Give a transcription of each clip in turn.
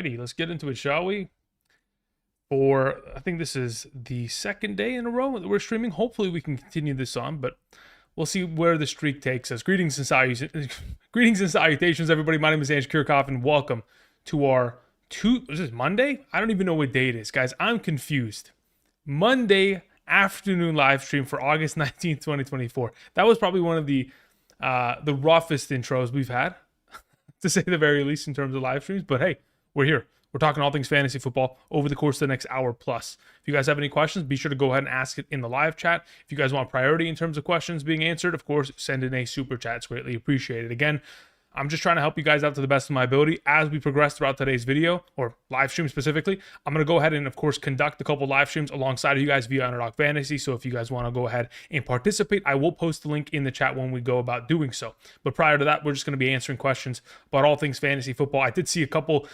Alrighty, let's get into it, shall we? I think this is the second day in a row that we're streaming. Hopefully we can continue this on, but we'll see where the streak takes us. Greetings and salutations, everybody. My name is Kiorkof, and welcome to our is this Monday? I don't even know what day it is, guys. I'm confused. Monday afternoon live stream for August 19th, 2024. That was probably one of the roughest intros we've had, to say the very least, in terms of live streams. But hey, we're here. We're talking all things fantasy football over the course of the next hour plus. If you guys have any questions, be sure to go ahead and ask it in the live chat. If you guys want priority in terms of questions being answered, of course, send in a super chat. It's greatly appreciated. Again, I'm just trying to help you guys out to the best of my ability as we progress throughout today's video, or live stream specifically. I'm going to go ahead and, of course, conduct a couple live streams alongside of you guys via Underdog Fantasy. So if you guys want to go ahead and participate, I will post the link in the chat when we go about doing so. But prior to that, we're just going to be answering questions about all things fantasy football. I did see a couple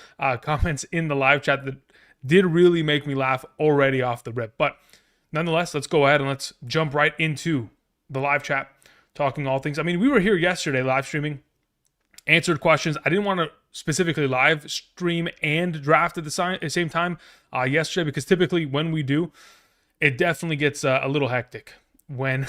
comments in the live chat that did really make me laugh already off the rip. But nonetheless, let's go ahead and let's jump right into the live chat, talking all things. I mean, we were here yesterday live streaming, answered questions. I didn't want to specifically live stream and draft at the same time yesterday, because typically when we do, it definitely gets a little hectic when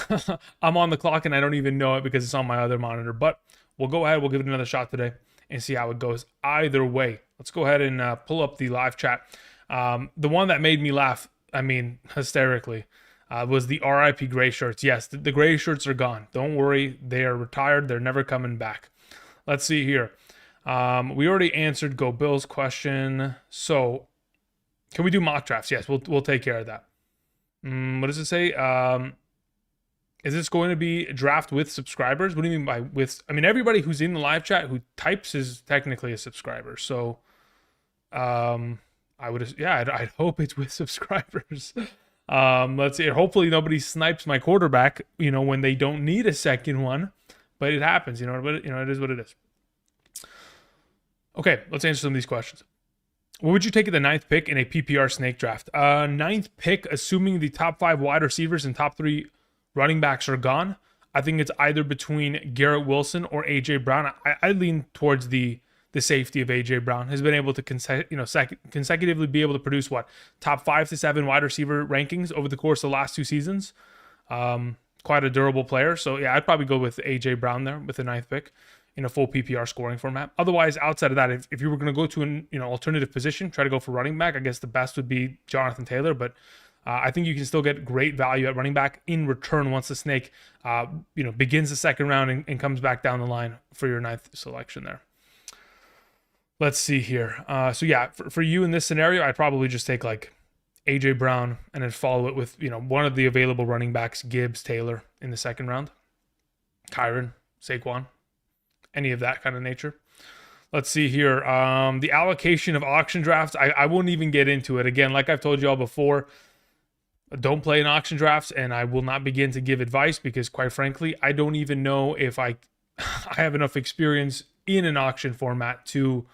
I'm on the clock and I don't even know it because it's on my other monitor. But we'll go ahead, we'll give it another shot today and see how it goes either way. Let's go ahead and pull up the live chat. The one that made me laugh, I mean, hysterically, was the RIP gray shirts. Yes, the gray shirts are gone. Don't worry, they are retired. They're never coming back. Let's see here. We already answered Go Bills question. So can we do mock drafts? Yes, we'll take care of that. What does it say? Is this going to be a draft with subscribers? What do you mean by with? I mean, everybody who's in the live chat who types is technically a subscriber. So I would, yeah, I'd hope it's with subscribers. Let's see. Hopefully nobody snipes my quarterback, when they don't need a second one. But it happens, but it is what it is. Okay, let's answer some of these questions. What would you take at the 9th pick in a PPR snake draft? 9th pick, assuming the top 5 wide receivers and top 3 running backs are gone. I think it's either between Garrett Wilson or AJ Brown. I lean towards the safety of AJ Brown. Has been able to consecutively be able to produce top 5 to 7 wide receiver rankings over the course of the last 2 seasons. Quite a durable player. So yeah, I'd probably go with AJ Brown there with the 9th pick in a full PPR scoring format. Otherwise, outside of that, if you were going to go to an alternative position, try to go for running back, I guess the best would be Jonathan Taylor. But I think you can still get great value at running back in return once the snake begins the second round and comes back down the line for your 9th selection there. Let's see here. So yeah, for you in this scenario, I'd probably just take like AJ Brown and then follow it with, one of the available running backs, Gibbs, Taylor in the second round, Kyron, Saquon, any of that kind of nature. Let's see here. The allocation of auction drafts, I won't even get into it. Again, like I've told you all before, don't play in auction drafts, and I will not begin to give advice because, quite frankly, I don't even know if I have enough experience in an auction format to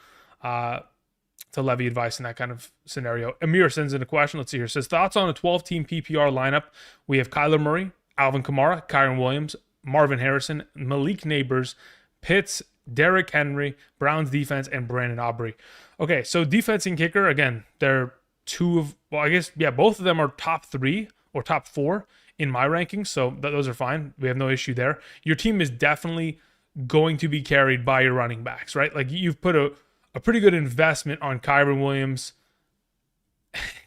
levy advice in that kind of scenario. Amir sends in a question. Let's see here. It says, thoughts on a 12-team PPR lineup. We have Kyler Murray, Alvin Kamara, Kyron Williams, Marvin Harrison, Malik Neighbors, Pitts, Derrick Henry, Browns defense, and Brandon Aubrey. Okay, so defense and kicker, again, they're both of them are top 3 or top 4 in my rankings, so those are fine. We have no issue there. Your team is definitely going to be carried by your running backs, right? Like, you've put a pretty good investment on Kyron Williams,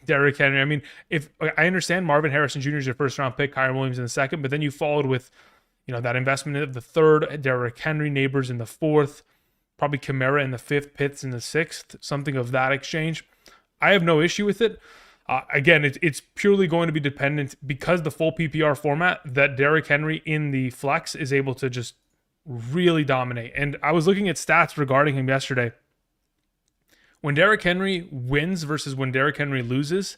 Derrick Henry. I mean, if I understand Marvin Harrison Jr. is your first round pick, Kyron Williams in the second, but then you followed with, that investment of the 3rd, Derrick Henry, Neighbors in the 4th, probably Kamara in the 5th, Pitts in the 6th, something of that exchange. I have no issue with it. Again, it's purely going to be dependent, because the full PPR format, that Derrick Henry in the flex is able to just really dominate. And I was looking at stats regarding him yesterday. When Derrick Henry wins versus when Derrick Henry loses,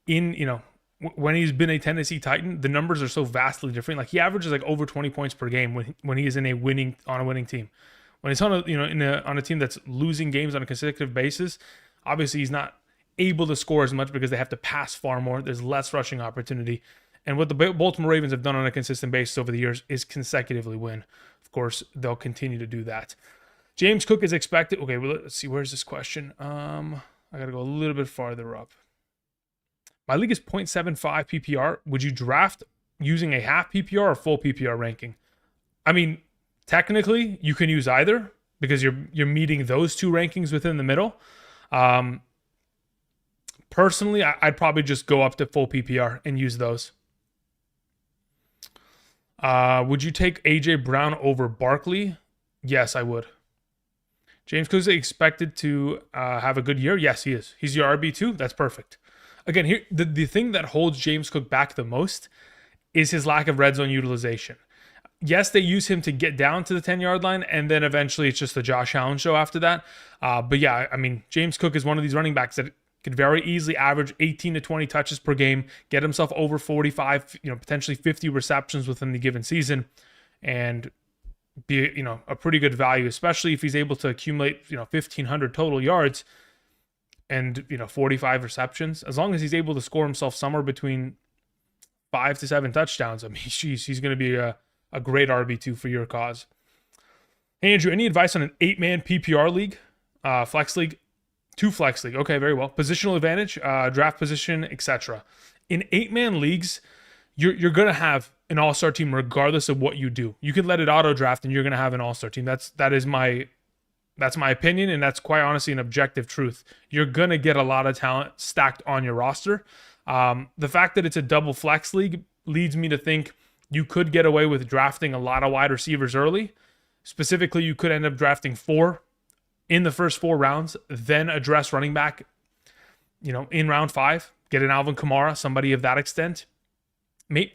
when he's been a Tennessee Titan, the numbers are so vastly different. Like, he averages like over 20 points per game when he is on a winning team. When he's on a team that's losing games on a consecutive basis, obviously he's not able to score as much because they have to pass far more. There's less rushing opportunity. And what the Baltimore Ravens have done on a consistent basis over the years is consecutively win. Of course, they'll continue to do that. James Cook is expected. Okay, well, let's see. Where's this question? I got to go a little bit farther up. My league is 0.75 PPR. Would you draft using a half PPR or full PPR ranking? I mean, technically, you can use either because you're meeting those two rankings within the middle. Personally, I'd probably just go up to full PPR and use those. Would you take AJ Brown over Barkley? Yes, I would. James Cook is expected to have a good year. Yes, he is. He's your RB2. That's perfect. Again, here the thing that holds James Cook back the most is his lack of red zone utilization. Yes, they use him to get down to the 10-yard line, and then eventually it's just the Josh Allen show after that. But yeah, I mean, James Cook is one of these running backs that could very easily average 18 to 20 touches per game, get himself over 45, potentially 50 receptions within the given season, and be, a pretty good value, especially if he's able to accumulate, 1,500 total yards and, 45 receptions. As long as he's able to score himself somewhere between 5 to 7 touchdowns, I mean, he's going to be a great RB2 for your cause. Hey, Andrew, any advice on an 8-man PPR league, flex league? 2 flex league. Okay, very well. Positional advantage, draft position, etc. In 8-man leagues, you're going to have an all-star team regardless of what you do. You can let it auto draft and you're going to have an all-star team. That's my opinion, and that's quite honestly an objective truth. You're going to get a lot of talent stacked on your roster. The fact that it's a double flex league leads me to think you could get away with drafting a lot of wide receivers early. Specifically, you could end up drafting 4 in the first 4 rounds, then address running back, in round 5, get an Alvin Kamara, somebody of that extent.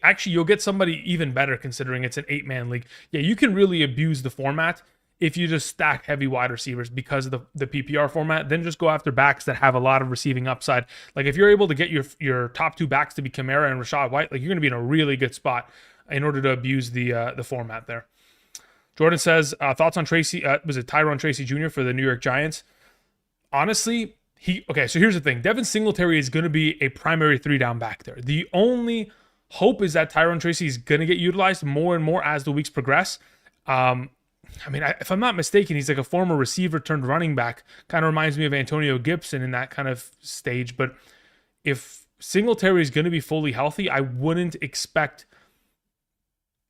Actually, you'll get somebody even better considering it's an 8-man league. Yeah, you can really abuse the format if you just stack heavy wide receivers because of the PPR format. Then just go after backs that have a lot of receiving upside. Like if you're able to get your top 2 backs to be Kamara and Rachaad White, like you're going to be in a really good spot in order to abuse the format there. Jordan says, thoughts on Tyrone Tracy Jr. for the New York Giants? Honestly, so here's the thing. Devin Singletary is going to be a primary 3-down back there. The only hope is that Tyrone Tracy is going to get utilized more and more as the weeks progress. If I'm not mistaken, he's like a former receiver turned running back. Kind of reminds me of Antonio Gibson in that kind of stage. But if Singletary is going to be fully healthy, I wouldn't expect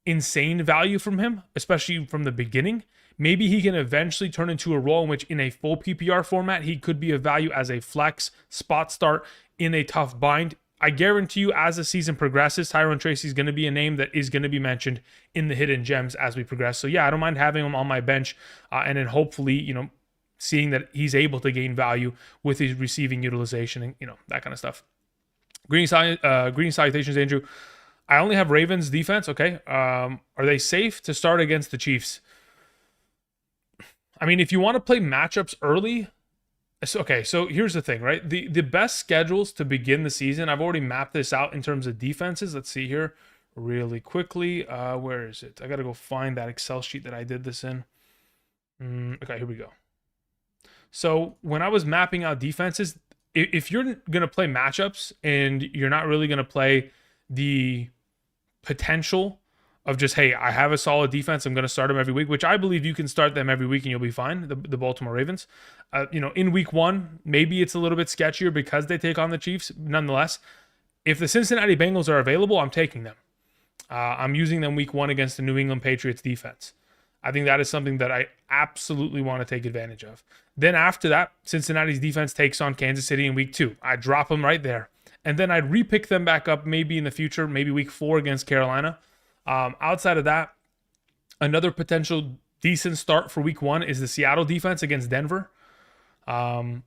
insane value from him, especially from the beginning. Maybe he can eventually turn into a role in which in a full PPR format, he could be of value as a flex spot start in a tough bind. I guarantee you as the season progresses, Tyrone Tracy is going to be a name that is going to be mentioned in the hidden gems as we progress. So yeah, I don't mind having him on my bench and then hopefully, seeing that he's able to gain value with his receiving utilization and, that kind of stuff. Green salutations, Andrew. I only have Ravens defense. Okay. Are they safe to start against the Chiefs? I mean, if you want to play matchups early, okay, so here's the thing, right? The best schedules to begin the season, I've already mapped this out in terms of defenses. Let's see here really quickly. Where is it? I got to go find that Excel sheet that I did this in. Okay, here we go. So when I was mapping out defenses, if you're going to play matchups and you're not really going to play the potential of just, hey, I have a solid defense, I'm going to start them every week, which I believe you can start them every week and you'll be fine, the Baltimore Ravens. In week 1, maybe it's a little bit sketchier because they take on the Chiefs. Nonetheless, if the Cincinnati Bengals are available, I'm taking them. I'm using them week 1 against the New England Patriots defense. I think that is something that I absolutely want to take advantage of. Then after that, Cincinnati's defense takes on Kansas City in week 2. I drop them right there. And then I'd repick them back up maybe in the future, maybe week 4 against Carolina. Outside of that, another potential decent start for week 1 is the Seattle defense against Denver. Now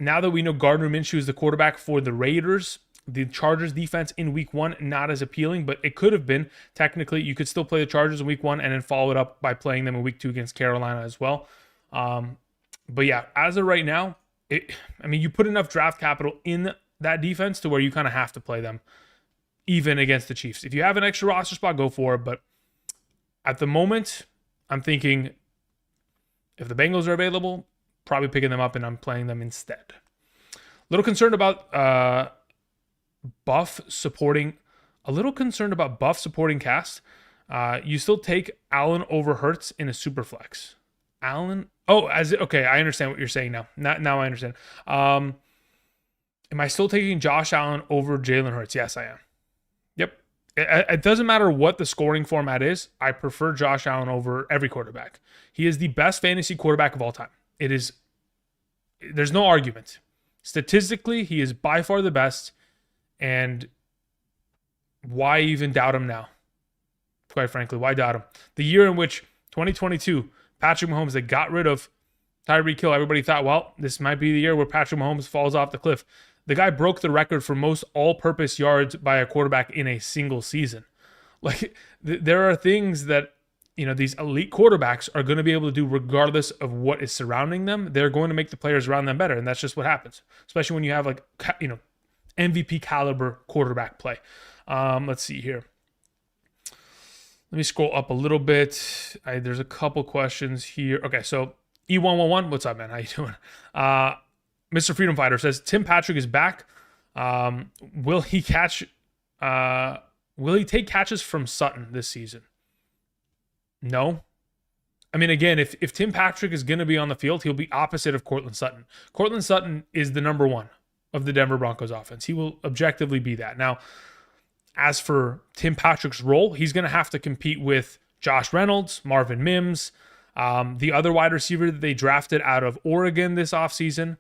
that we know Gardner Minshew is the quarterback for the Raiders, the Chargers defense in week 1, not as appealing, but it could have been. Technically, you could still play the Chargers in week 1 and then follow it up by playing them in week 2 against Carolina as well. But yeah, as of right now, you put enough draft capital in that defense to where you kind of have to play them even against the Chiefs. If you have an extra roster spot, go for it. But at the moment, I'm thinking if the Bengals are available, probably picking them up and I'm playing them instead. A little concerned about Buff supporting cast. You still take Allen over Hurts in a super flex. Allen. Oh, okay, I understand what you're saying now. Now I understand. Am I still taking Josh Allen over Jalen Hurts? Yes, I am. Yep. It doesn't matter what the scoring format is. I prefer Josh Allen over every quarterback. He is the best fantasy quarterback of all time. It is. There's no argument. Statistically, he is by far the best. And why even doubt him now? Quite frankly, why doubt him? The year in which 2022, Patrick Mahomes, they got rid of Tyreek Hill, everybody thought, well, this might be the year where Patrick Mahomes falls off the cliff. The guy broke the record for most all-purpose yards by a quarterback in a single season. Like, there are things that, these elite quarterbacks are going to be able to do regardless of what is surrounding them. They're going to make the players around them better, and that's just what happens, especially when you have, MVP caliber quarterback play. Let's see here. Let me scroll up a little bit. There's a couple questions here. Okay, so E111, what's up, man? How you doing? Mr. Freedom Fighter says Tim Patrick is back. Will he take catches from Sutton this season? No. I mean, again, if Tim Patrick is going to be on the field, he'll be opposite of Courtland Sutton. Courtland Sutton is the number one of the Denver Broncos offense. He will objectively be that. Now, as for Tim Patrick's role, he's going to have to compete with Josh Reynolds, Marvin Mims, the other wide receiver that they drafted out of Oregon this offseason.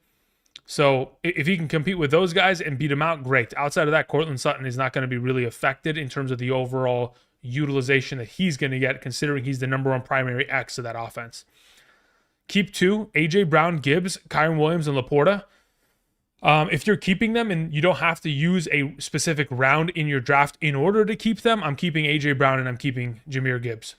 So if he can compete with those guys and beat them out, great. Outside of that, Courtland Sutton is not going to be really affected in terms of the overall utilization that he's going to get, considering he's the number one primary X of that offense. Keep two, A.J. Brown, Gibbs, Kyron Williams, and Laporta. If you're keeping them and you don't have to use a specific round in your draft in order to keep them, I'm keeping A.J. Brown and I'm keeping Jahmyr Gibbs.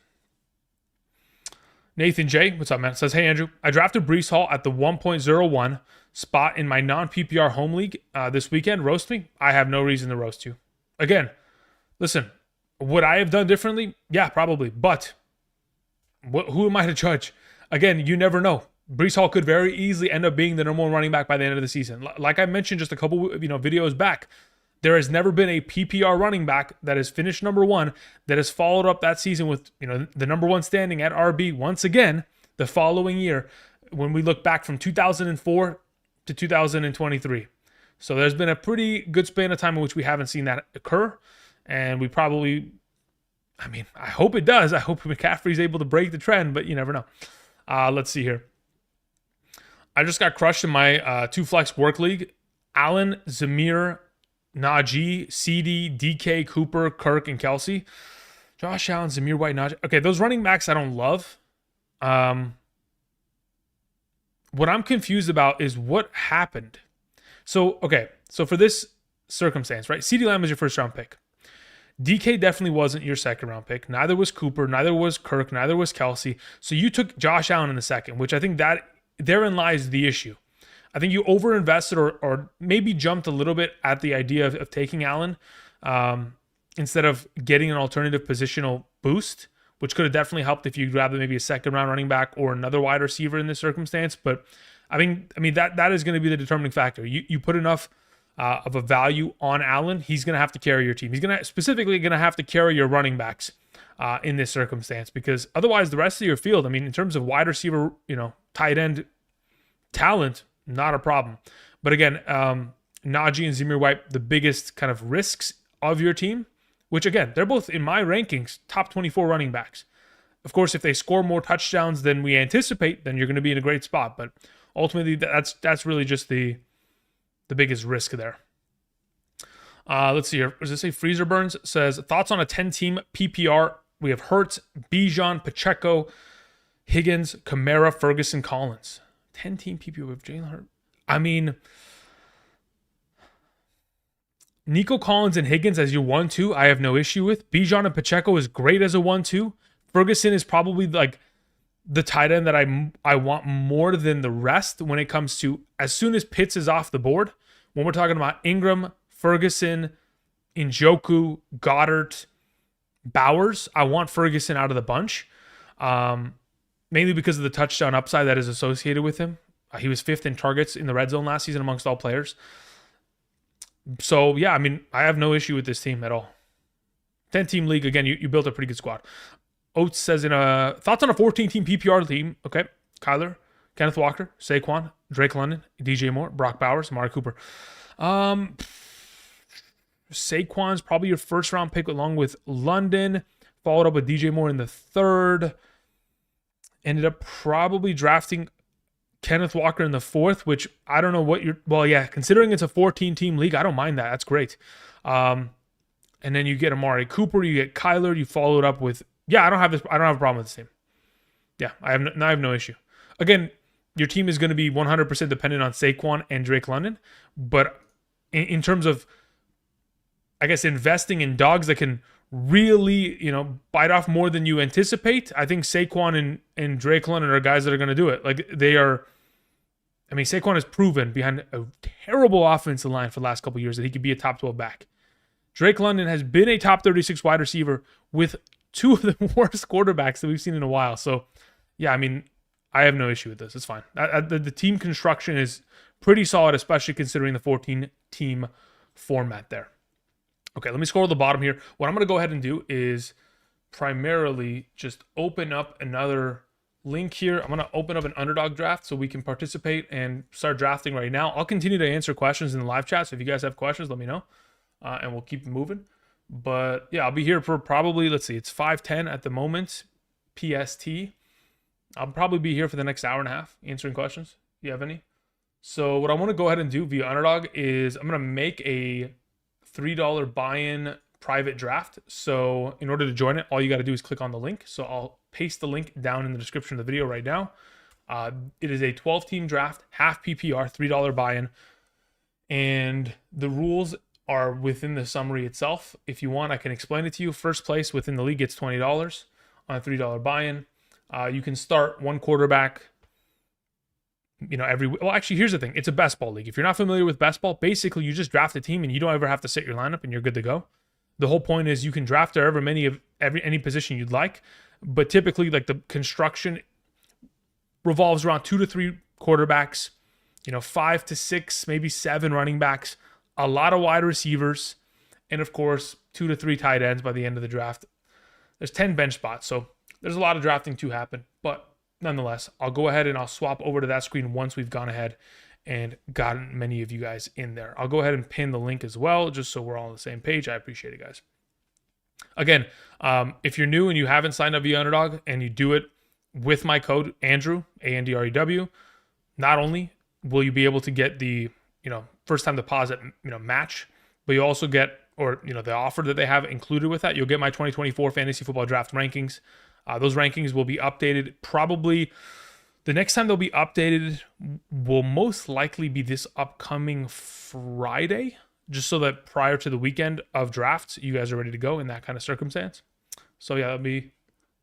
Nathan J, what's up, man? Says, hey, Andrew, I drafted Breece Hall at the 1.01 spot in my non-PPR home league this weekend. Roast me? I have no reason to roast you. Again, listen, would I have done differently? Yeah, probably. But who am I to judge? Again, you never know. Breece Hall could very easily end up being the number one running back by the end of the season. Like I mentioned just a couple videos back, there has never been a PPR running back that has finished number one that has followed up that season with the number one standing at RB once again the following year when we look back from 2004 to 2023. So there's been a pretty good span of time in which we haven't seen that occur, and we probably, I hope it does. I hope McCaffrey's able to break the trend, but you never know. Let's see here. I just got crushed in my two-flex work league. Allen, Zamir, Najee, CD, DK, Cooper, Kirk, and Kelsey. Josh Allen, Zamir White, Najee. Okay, those running backs I don't love. What I'm confused about is what happened. So for this circumstance, right? CD Lamb was your first-round pick. DK definitely wasn't your second-round pick. Neither was Cooper. Neither was Kirk. Neither was Kelsey. So you took Josh Allen in the second, which I think that therein lies the issue. I think you overinvested or maybe jumped a little bit at the idea of taking Allen instead of getting an alternative positional boost, which could have definitely helped if you grabbed maybe a second-round running back or another wide receiver in this circumstance. But I mean that is going to be the determining factor. You put enough of a value on Allen, he's going to have to carry your team. He's specifically going to have to carry your running backs in this circumstance, because otherwise the rest of your field, in terms of wide receiver, tight end talent, not a problem. But again, Najee and Zamir White, the biggest kind of risks of your team, which again, they're both in my rankings, top 24 running backs. Of course, if they score more touchdowns than we anticipate, then you're going to be in a great spot. But ultimately, that's really just the biggest risk there. Let's see here. Does it say Freezer Burns says, thoughts on a 10-team PPR? We have Hurts, Bijan, Pacheco, Higgins, Kamara, Ferguson, Collins. 10-team PPR with Jalen Hurts. Nico Collins and Higgins as your 1-2, I have no issue with. Bijan and Pacheco is great as a 1-2. Ferguson is probably like the tight end that I want more than the rest when it comes to as soon as Pitts is off the board. When we're talking about Ingram, Ferguson, Njoku, Goddard, Bowers, I want Ferguson out of the bunch, mainly because of the touchdown upside that is associated with him. He was 5th in targets in the red zone last season amongst all players. So, yeah, I have no issue with this team at all. 10-team league, again, you built a pretty good squad. Oates says, thoughts on a 14-team PPR team. Okay. Kyler, Kenneth Walker, Saquon, Drake London, DJ Moore, Brock Bowers, Amari Cooper. Saquon's probably your first round pick along with London, followed up with DJ Moore in the third. Ended up probably drafting Kenneth Walker in the fourth, which I don't know what you're, well, yeah, considering it's a 14-team league, I don't mind that. That's great. And then you get Amari Cooper, you get Kyler, you follow it up with, yeah, I don't have a problem with this team. Yeah, I have no issue. Again, your team is going to be 100% dependent on Saquon and Drake London, but in terms of, I guess, investing in dogs that can really, bite off more than you anticipate, I think Saquon and Drake London are guys that are going to do it. Like, they are, I mean, Saquon has proven behind a terrible offensive line for the last couple of years that he could be a top 12 back. Drake London has been a top 36 wide receiver with two of the worst quarterbacks that we've seen in a while. So, yeah, I mean, I have no issue with this. It's fine. The team construction is pretty solid, especially considering the 14-team format there. Okay, let me scroll to the bottom here. What I'm going to go ahead and do is primarily just open up another link here. I'm going to open up an Underdog draft so we can participate and start drafting right now. I'll continue to answer questions in the live chat, so if you guys have questions, let me know, and we'll keep moving. But, yeah, I'll be here for probably, let's see, it's 5:10 at the moment, PST. I'll probably be here for the next hour and a half answering questions, if you have any. So what I want to go ahead and do via Underdog is I'm going to make a $3 buy-in private draft. So in order to join it, all you got to do is click on the link. So I'll paste the link down in the description of the video right now. It is a 12-team draft, half PPR, $3 buy-in. And the rules are within the summary itself. If you want, I can explain it to you. First place within the league gets $20 on a $3 buy-in. You can start one quarterback, well, actually, here's the thing. It's a best ball league. If you're not familiar with best ball, basically you just draft a team and you don't ever have to set your lineup and you're good to go. The whole point is you can draft however many of any position you'd like, but typically like the construction revolves around 2 to 3 quarterbacks, 5 to 6, maybe 7 running backs, a lot of wide receivers, and of course 2 to 3 tight ends by the end of the draft. There's 10 bench spots, so there's a lot of drafting to happen, but nonetheless, I'll go ahead and I'll swap over to that screen once we've gone ahead and gotten many of you guys in there. I'll go ahead and pin the link as well, just so we're all on the same page. I appreciate it, guys. Again, if you're new and you haven't signed up via Underdog and you do it with my code Andrew, ANDREW, not only will you be able to get the first time deposit match, but you also get, or the offer that they have included with that, you'll get my 2024 fantasy football draft rankings. Those rankings will be updated probably, the next time they'll be updated will most likely be this upcoming Friday, just so that prior to the weekend of drafts, you guys are ready to go in that kind of circumstance. So yeah, that'll be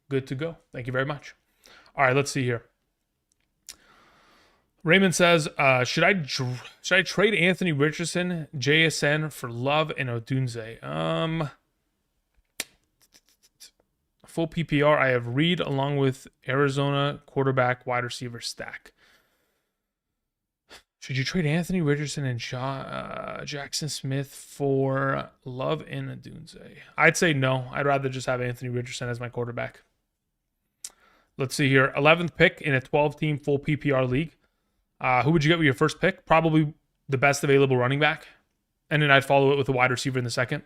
good to go. Thank you very much. All right, let's see here. Raymond says, should I trade Anthony Richardson, JSN for Love and Odunze? Full PPR, I have Reed along with Arizona quarterback wide receiver stack. Should you trade Anthony Richardson and Jackson Smith for Love and Odunze? I'd say no. I'd rather just have Anthony Richardson as my quarterback. Let's see here. 11th pick in a 12-team full PPR league. Who would you get with your first pick? Probably the best available running back. And then I'd follow it with a wide receiver in the second.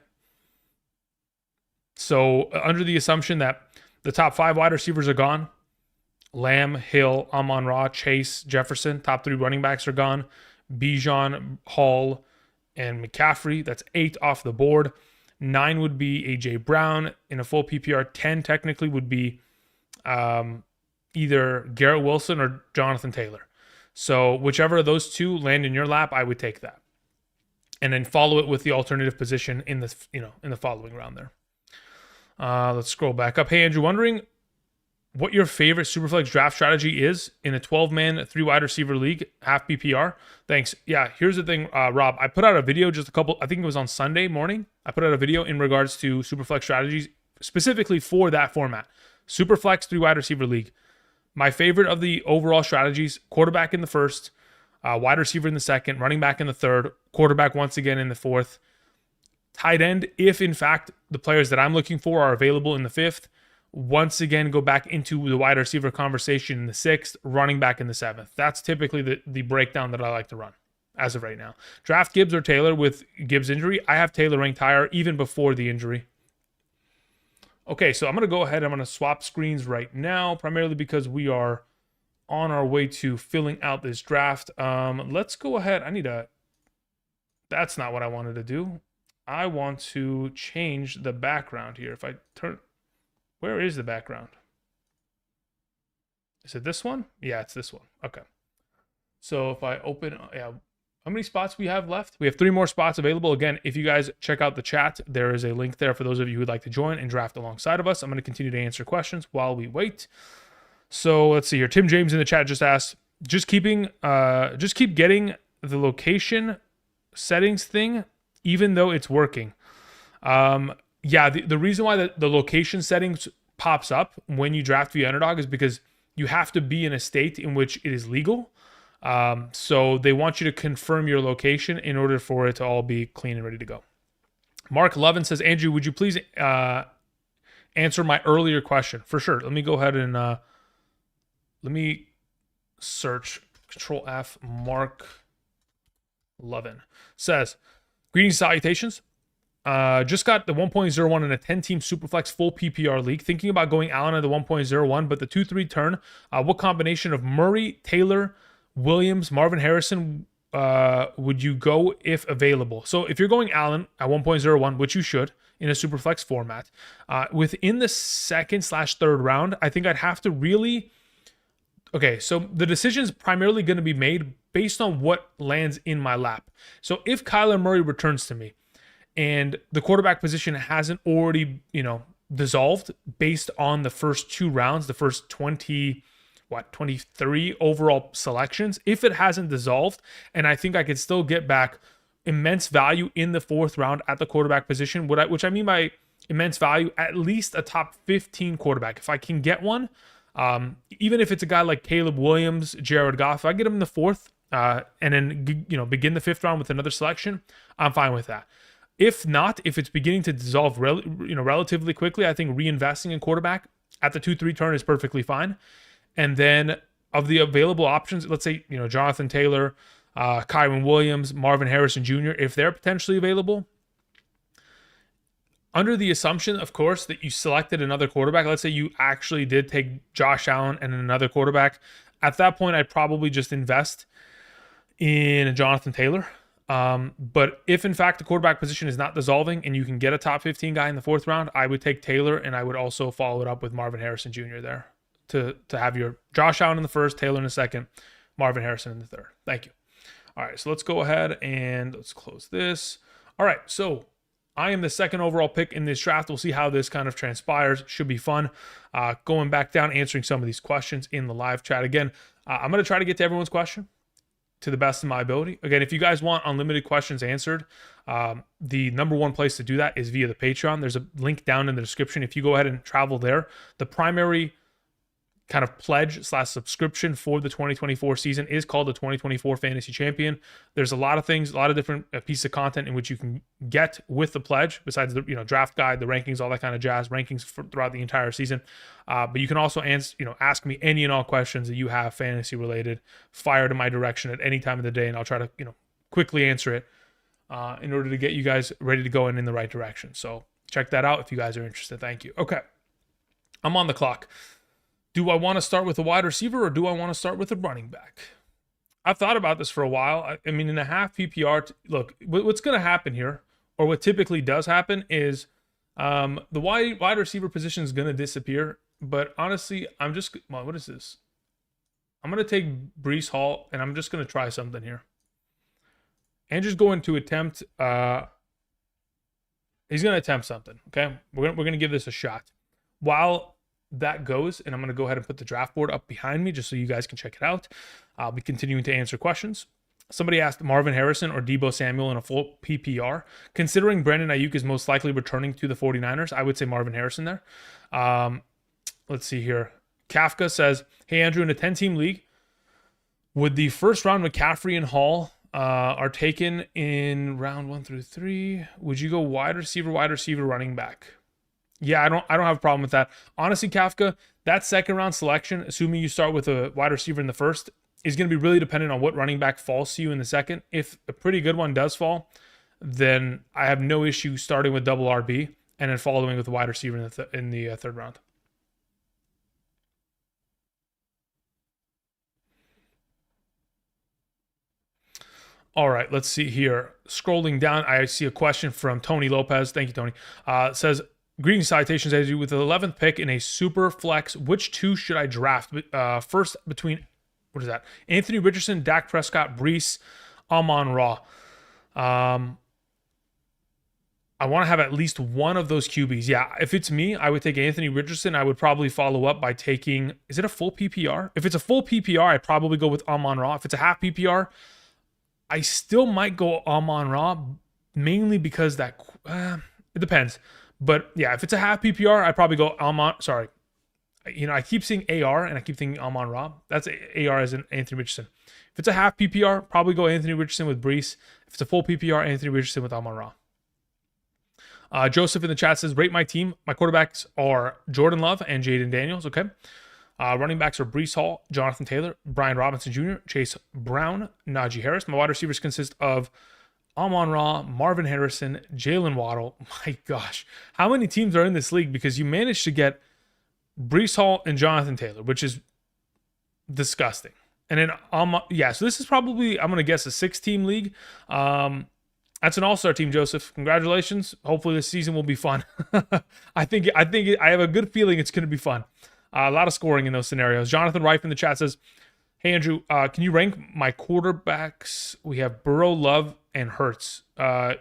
So under the assumption that the top 5 wide receivers are gone, Lamb, Hill, Amon-Ra, Chase, Jefferson, top 3 running backs are gone, Bijan, Hall, and McCaffrey, that's 8 off the board. 9 would be A.J. Brown in a full PPR. 10 technically would be either Garrett Wilson or Jonathan Taylor. So whichever of those 2 land in your lap, I would take that. And then follow it with the alternative position in the following round there. Let's scroll back up. Hey, Andrew, wondering what your favorite Superflex draft strategy is in a 12-man, 3 wide receiver league, half PPR. Thanks. Yeah, here's the thing, Rob. I put out a video I think it was on Sunday morning. I put out a video in regards to Superflex strategies, specifically for that format. Superflex 3 wide receiver league. My favorite of the overall strategies, quarterback in the first, wide receiver in the second, running back in the third, quarterback once again in the fourth. Tight end, if in fact the players that I'm looking for are available in the 5th, once again go back into the wide receiver conversation in the 6th, running back in the 7th. That's typically the breakdown that I like to run as of right now. Draft Gibbs or Taylor with Gibbs injury. I have Taylor ranked higher even before the injury. Okay, so I'm going to go ahead. I'm going to swap screens right now, primarily because we are on our way to filling out this draft. Let's go ahead. That's not what I wanted to do. I want to change the background here. If I turn, where is the background? Is it this one? Yeah, it's this one. Okay. So if I open, yeah, how many spots we have left? We have 3 more spots available. Again, if you guys check out the chat, there is a link there for those of you who would like to join and draft alongside of us. I'm going to continue to answer questions while we wait. So let's see here. Tim James in the chat just asked, just keep getting the location settings thing, even though it's working. Yeah, the reason why the location settings pops up when you draft via Underdog is because you have to be in a state in which it is legal. So they want you to confirm your location in order for it to all be clean and ready to go. Mark Levin says, Andrew, would you please answer my earlier question? For sure. Let me go ahead and let me search. Control F. Mark Levin says, greetings, salutations. Just got the 1.01 in a 10-team Superflex full PPR league. Thinking about going Allen at the 1.01, but the 2-3 turn. What combination of Murray, Taylor, Williams, Marvin Harrison would you go if available? So if you're going Allen at 1.01, which you should in a Superflex format, within the 2nd/3rd round, I think I'd have to really... Okay, so the decision is primarily going to be made based on what lands in my lap. So if Kyler Murray returns to me and the quarterback position hasn't already, dissolved based on the first 2 rounds, the first 23 overall selections, if it hasn't dissolved, and I think I could still get back immense value in the 4th round at the quarterback position, which I mean by immense value, at least a top 15 quarterback. If I can get one, even if it's a guy like Caleb Williams, Jared Goff, if I get him in the 4th, and then begin the 5th round with another selection, I'm fine with that. If not, if it's beginning to dissolve relatively quickly, I think reinvesting in quarterback at the 2-3 turn is perfectly fine. And then of the available options, let's say Jonathan Taylor, Kyron Williams, Marvin Harrison Jr., if they're potentially available, under the assumption, of course, that you selected another quarterback, let's say you actually did take Josh Allen and another quarterback, at that point, I'd probably just invest in Jonathan Taylor. But if, in fact, the quarterback position is not dissolving and you can get a top 15 guy in the 4th round, I would take Taylor, and I would also follow it up with Marvin Harrison Jr. there to have your Josh Allen in the 1st, Taylor in the 2nd, Marvin Harrison in the 3rd. Thank you. All right, so let's go ahead and let's close this. All right, so I am the 2nd overall pick in this draft. We'll see how this kind of transpires. Should be fun. Going back down, answering some of these questions in the live chat. Again, I'm going to try to get to everyone's question to the best of my ability. Again, if you guys want unlimited questions answered, the number one place to do that is via the Patreon. There's a link down in the description. If you go ahead and travel there, the primary kind of pledge/subscription for the 2024 season is called the 2024 Fantasy Champion. There's a lot of things, a lot of different pieces of content in which you can get with the pledge, besides the draft guide, the rankings, all that kind of jazz, rankings throughout the entire season. But you can also ask me any and all questions that you have fantasy related, fired in my direction at any time of the day, and I'll try to quickly answer it in order to get you guys ready to go in the right direction. So check that out if you guys are interested. Thank you. Okay, I'm on the clock. Do I want to start with a wide receiver or do I want to start with a running back? I've thought about this for a while. I mean, in a half PPR, look, what's going to happen here, or what typically does happen, is the wide receiver position is going to disappear. But honestly, what is this? I'm going to take Breece Hall, and I'm just going to try something here. Andrew's going to attempt, he's going to attempt something, okay? We're going to give this a shot. While that goes, and I'm going to go ahead and put the draft board up behind me just so you guys can check it out. I'll be continuing to answer questions. Somebody asked Marvin Harrison or Deebo Samuel in a full PPR. Considering Brandon Ayuk is most likely returning to the 49ers, I would say Marvin Harrison there. Let's see here. Kafka says, hey, Andrew, in a 10-team league, would the first round McCaffrey and Hall are taken in round 1 through 3, would you go wide receiver, running back? Yeah, I don't have a problem with that. Honestly, Kafka, that second round selection, assuming you start with a wide receiver in the first, is going to be really dependent on what running back falls to you in the second. If a pretty good one does fall, then I have no issue starting with double RB and then following with a wide receiver in the third round. All right, let's see here. Scrolling down, I see a question from Tony Lopez. Thank you, Tony. Says, greetings, citations, as you with the 11th pick in a super flex. Which two should I draft? First, between, what is that? Anthony Richardson, Dak Prescott, Brees, Amon-Ra. I want to have at least one of those QBs. Yeah, if it's me, I would take Anthony Richardson. I would probably follow up by taking, is it a full PPR? If it's a full PPR, I'd probably go with Amon-Ra. If it's a half PPR, I still might go Amon-Ra, mainly because that, it depends. But yeah, if it's a half PPR, I'd probably go sorry. I keep seeing AR and I keep thinking Amon-Ra. That's AR as in Anthony Richardson. If it's a half PPR, probably go Anthony Richardson with Brees. If it's a full PPR, Anthony Richardson with Amon-Ra. Joseph in the chat says, rate my team. My quarterbacks are Jordan Love and Jaden Daniels. Okay. Running backs are Brees Hall, Jonathan Taylor, Brian Robinson Jr., Chase Brown, Najee Harris. My wide receivers consist of Amon-Ra, Marvin Harrison, Jalen Waddle. My gosh. How many teams are in this league? Because you managed to get Brees Hall and Jonathan Taylor, which is disgusting. And then, so this is probably, I'm going to guess, a 6-team league. That's an all-star team, Joseph. Congratulations. Hopefully this season will be fun. I have a good feeling it's going to be fun. A lot of scoring in those scenarios. Jonathan Rife in the chat says, hey, Andrew, can you rank my quarterbacks? We have Burrow, Love, and Hurts. Rank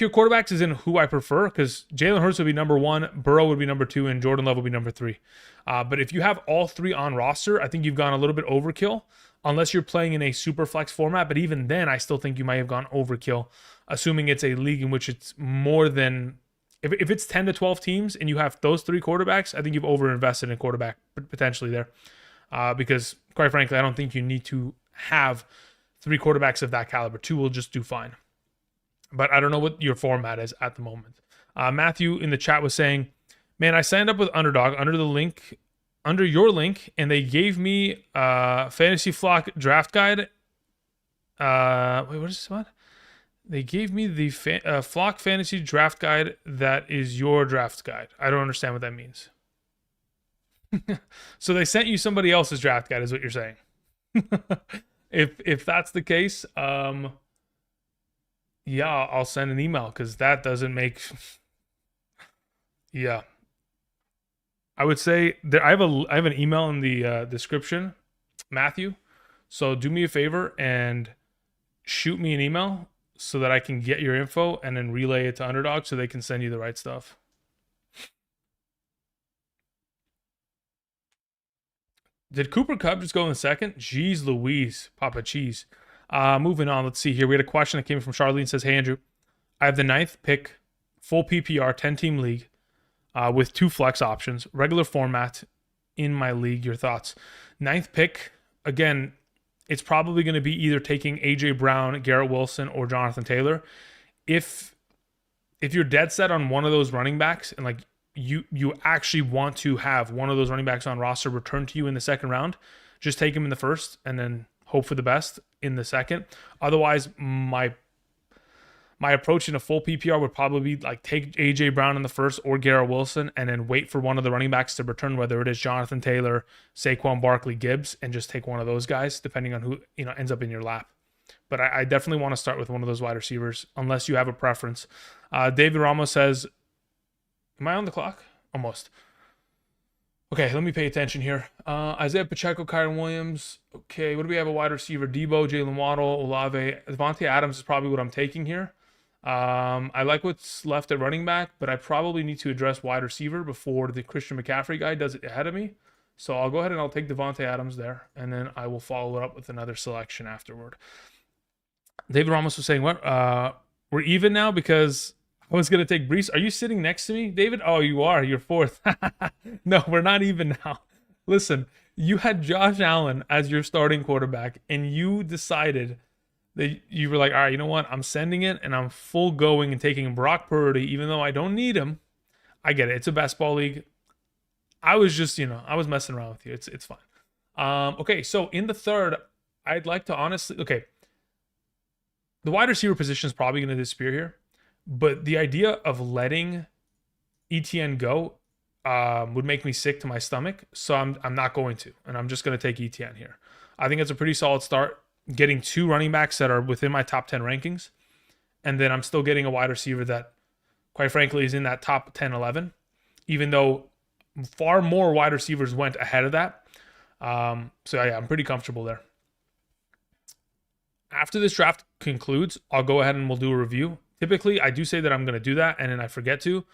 your quarterbacks as in who I prefer, because Jalen Hurts would be number 1, Burrow would be number 2, and Jordan Love would be number 3. But if you have all 3 on roster, I think you've gone a little bit overkill, unless you're playing in a super flex format. But even then, I still think you might have gone overkill, assuming it's a league in which it's more than, if it's 10 to 12 teams and you have those 3 quarterbacks, I think you've overinvested in quarterback potentially there. Because quite frankly, I don't think you need to have 3 quarterbacks of that caliber. 2 will just do fine. But I don't know what your format is at the moment. Matthew in the chat was saying, man, I signed up with Underdog under your link, and they gave me Fantasy Flock draft guide. Wait, what is this one? They gave me the Flock Fantasy draft guide that is your draft guide. I don't understand what that means. So they sent you somebody else's draft guide is what you're saying. If that's the case, yeah, I'll send an email, because that doesn't make... Yeah. I would say I have an email in the description, Matthew. So do me a favor and shoot me an email so that I can get your info and then relay it to Underdog so they can send you the right stuff. Did Cooper Kupp just go in second? Jeez Louise, Papa Cheese. Moving on, let's see here. We had a question that came from Charlene. Says, hey, Andrew, I have the 9th pick, full PPR, 10-team league with 2 flex options, regular format in my league. Your thoughts? 9th pick, again, it's probably going to be either taking A.J. Brown, Garrett Wilson, or Jonathan Taylor. If you're dead set on one of those running backs and like you actually want to have one of those running backs on roster return to you in the second round, just take him in the first and then hope for the best in the second. Otherwise, my approach in a full PPR would probably be like take AJ Brown in the first or Garrett Wilson and then wait for one of the running backs to return, whether it is Jonathan Taylor, Saquon Barkley, Gibbs, and just take one of those guys depending on who ends up in your lap. But I definitely want to start with one of those wide receivers unless you have a preference. David Ramos says, am I on the clock? Almost. Okay, let me pay attention here. Isaiah Pacheco, Kyron Williams. Okay, what do we have? A wide receiver? Debo, Jalen Waddle, Olave. Devontae Adams is probably what I'm taking here. I like what's left at running back, but I probably need to address wide receiver before the Christian McCaffrey guy does it ahead of me. So I'll go ahead and I'll take Devontae Adams there, and then I will follow it up with another selection afterward. David Ramos was saying, what? We're even now because I was going to take Brees. Are you sitting next to me, David? Oh, you are. You're 4th. No, we're not even now. Listen, you had Josh Allen as your starting quarterback, and you decided that you were like, all right, you know what? I'm sending it and I'm full going and taking Brock Purdy, even though I don't need him. I get it. It's a best ball league. I was just, I was messing around with you. It's fine. Okay, so in the third, I'd like to honestly, okay, the wide receiver position is probably going to disappear here, but the idea of letting ETN go would make me sick to my stomach, so I'm not going to, and I'm just going to take ETN here. I think it's a pretty solid start, getting 2 running backs that are within my top 10 rankings, and then I'm still getting a wide receiver that, quite frankly, is in that top 10, 11, even though far more wide receivers went ahead of that. So yeah, I'm pretty comfortable there. After this draft concludes, I'll go ahead and we'll do a review. Typically, I do say that I'm going to do that, and then I forget to.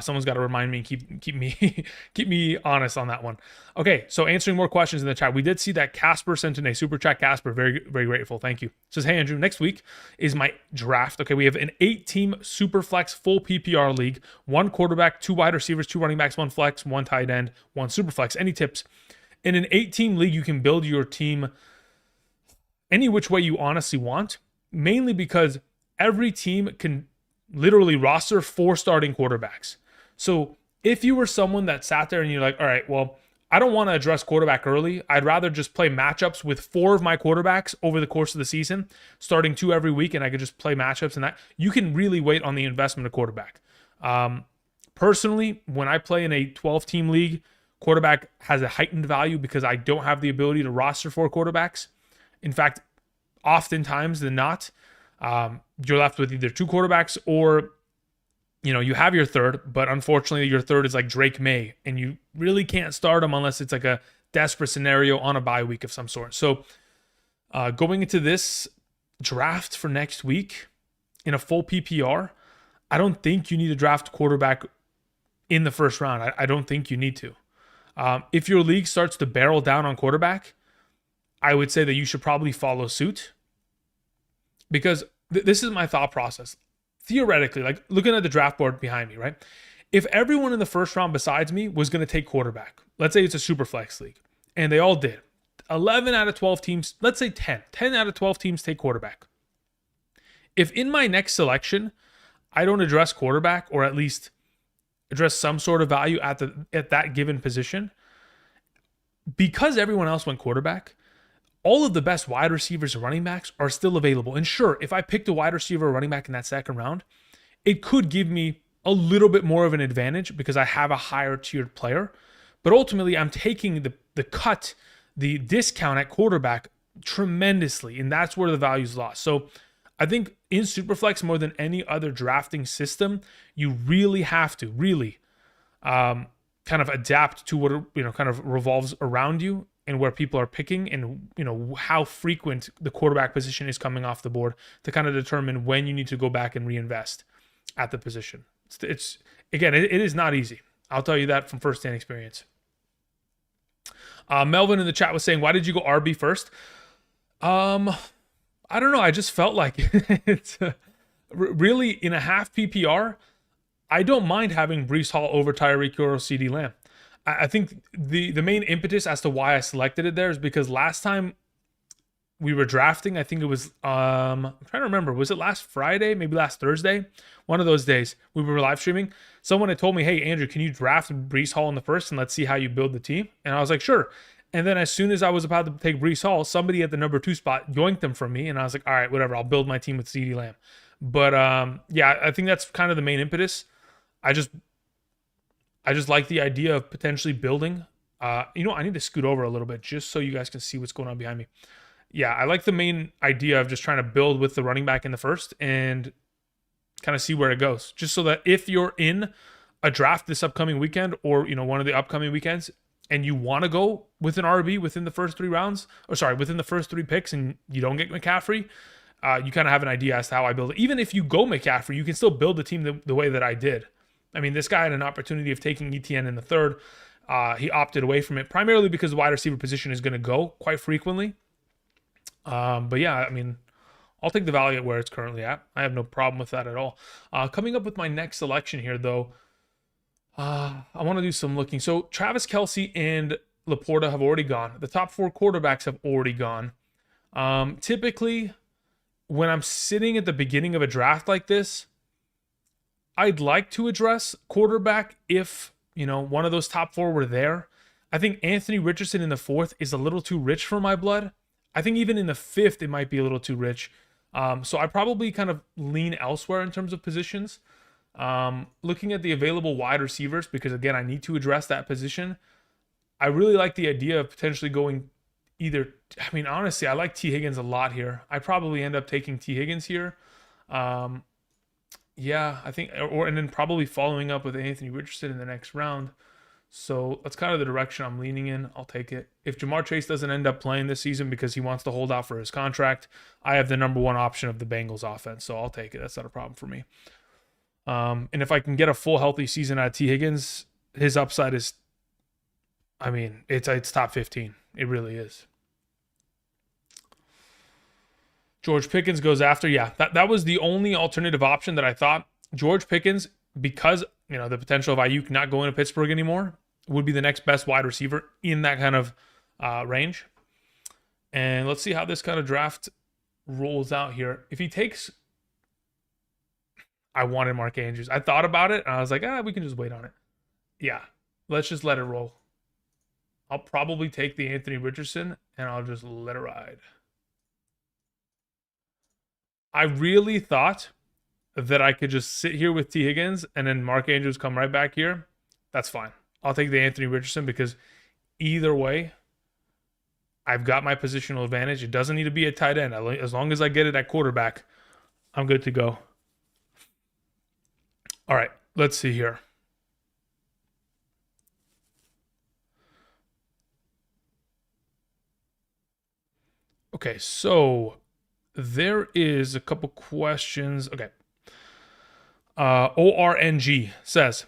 Someone's got to remind me and keep me keep me honest on that one. Okay, so answering more questions in the chat. We did see that Casper sent in a super chat. Casper, very very grateful. Thank you. Says, hey Andrew, next week is my draft. Okay, we have an 8-team super flex full PPR league. 1 quarterback, 2 wide receivers, 2 running backs, 1 flex, 1 tight end, 1 super flex. Any tips? In an 8-team league, you can build your team any which way you honestly want, mainly because every team can literally roster 4 starting quarterbacks. So if you were someone that sat there and you're like, all right, well, I don't want to address quarterback early. I'd rather just play matchups with 4 of my quarterbacks over the course of the season, starting 2 every week, and I could just play matchups and that. You can really wait on the investment of quarterback. Personally, when I play in a 12-team league, quarterback has a heightened value because I don't have the ability to roster 4 quarterbacks. In fact, oftentimes than not, you're left with either 2 quarterbacks or, you have your third, but unfortunately your third is like Drake May, and you really can't start him unless it's like a desperate scenario on a bye week of some sort. So going into this draft for next week in a full PPR, I don't think you need to draft quarterback in the first round. I don't think you need to. If your league starts to barrel down on quarterback, I would say that you should probably follow suit, because this is my thought process. Theoretically, like looking at the draft board behind me, right? If everyone in the first round besides me was going to take quarterback, let's say it's a super flex league, and they all did, 11 out of 12 teams, let's say 10 out of 12 teams take quarterback. If in my next selection, I don't address quarterback, or at least address some sort of value at that given position, because everyone else went quarterback, all of the best wide receivers and running backs are still available. And sure, if I picked a wide receiver or running back in that second round, it could give me a little bit more of an advantage because I have a higher tiered player. But ultimately, I'm taking the cut, the discount at quarterback tremendously, and that's where the value is lost. So I think in Superflex, more than any other drafting system, you really have to kind of adapt to what kind of revolves around you and where people are picking, and how frequent the quarterback position is coming off the board to kind of determine when you need to go back and reinvest at the position. It's again, it is not easy. I'll tell you that from firsthand experience. Melvin in the chat was saying, why did you go RB first? I don't know. I just felt like it's really in a half PPR. I don't mind having Breece Hall over Tyreek Hill or CeeDee Lamb. I think the main impetus as to why I selected it there is because last time we were drafting, I think it was, I'm trying to remember, was it last Friday, maybe last Thursday? One of those days we were live streaming. Someone had told me, hey, Andrew, can you draft Breece Hall in the first and let's see how you build the team? And I was like, sure. And then as soon as I was about to take Breece Hall, somebody at the number 2 spot yoinked them from me. And I was like, all right, whatever, I'll build my team with CeeDee Lamb. But yeah, I think that's kind of the main impetus. I just like the idea of potentially building. I need to scoot over a little bit just so you guys can see what's going on behind me. Yeah, I like the main idea of just trying to build with the running back in the first and kind of see where it goes. Just so that if you're in a draft this upcoming weekend, or one of the upcoming weekends, and you want to go with an RB within the first 3 rounds, within the first 3 picks, and you don't get McCaffrey, you kind of have an idea as to how I build it. Even if you go McCaffrey, you can still build the team the way that I did. I mean, this guy had an opportunity of taking ETN in the third. He opted away from it, primarily because the wide receiver position is going to go quite frequently. But yeah, I mean, I'll take the value at where it's currently at. I have no problem with that at all. Coming up with my next selection here, though, I want to do some looking. So Travis Kelce and Laporta have already gone. The top 4 quarterbacks have already gone. Typically, when I'm sitting at the beginning of a draft like this, I'd like to address quarterback if, one of those top 4 were there. I think Anthony Richardson in the 4th is a little too rich for my blood. I think even in the 5th, it might be a little too rich. So I probably kind of lean elsewhere in terms of positions. Looking at the available wide receivers, because again, I need to address that position. I really like the idea of potentially going honestly, I like T. Higgins a lot here. I probably end up taking T. Higgins here. Yeah, I think, and then probably following up with Anthony Richardson in the next round. So that's kind of the direction I'm leaning in. I'll take it. If Jamar Chase doesn't end up playing this season because he wants to hold out for his contract, I have the number 1 option of the Bengals offense, so I'll take it. That's not a problem for me. And if I can get a full healthy season out of T. Higgins, his upside is, it's top 15. It really is. George Pickens goes after. Yeah, that was the only alternative option that I thought. George Pickens, because, the potential of Ayuk not going to Pittsburgh anymore, would be the next best wide receiver in that kind of range. And let's see how this kind of draft rolls out here. If he takes... I wanted Mark Andrews. I thought about it, and I was like, we can just wait on it. Yeah, let's just let it roll. I'll probably take the Anthony Richardson, and I'll just let it ride. I really thought that I could just sit here with T. Higgins and then Mark Andrews come right back here. That's fine. I'll take the Anthony Richardson because either way, I've got my positional advantage. It doesn't need to be a tight end. As long as I get it at quarterback, I'm good to go. All right, let's see here. Okay, so there is a couple questions. Okay. ORNG says,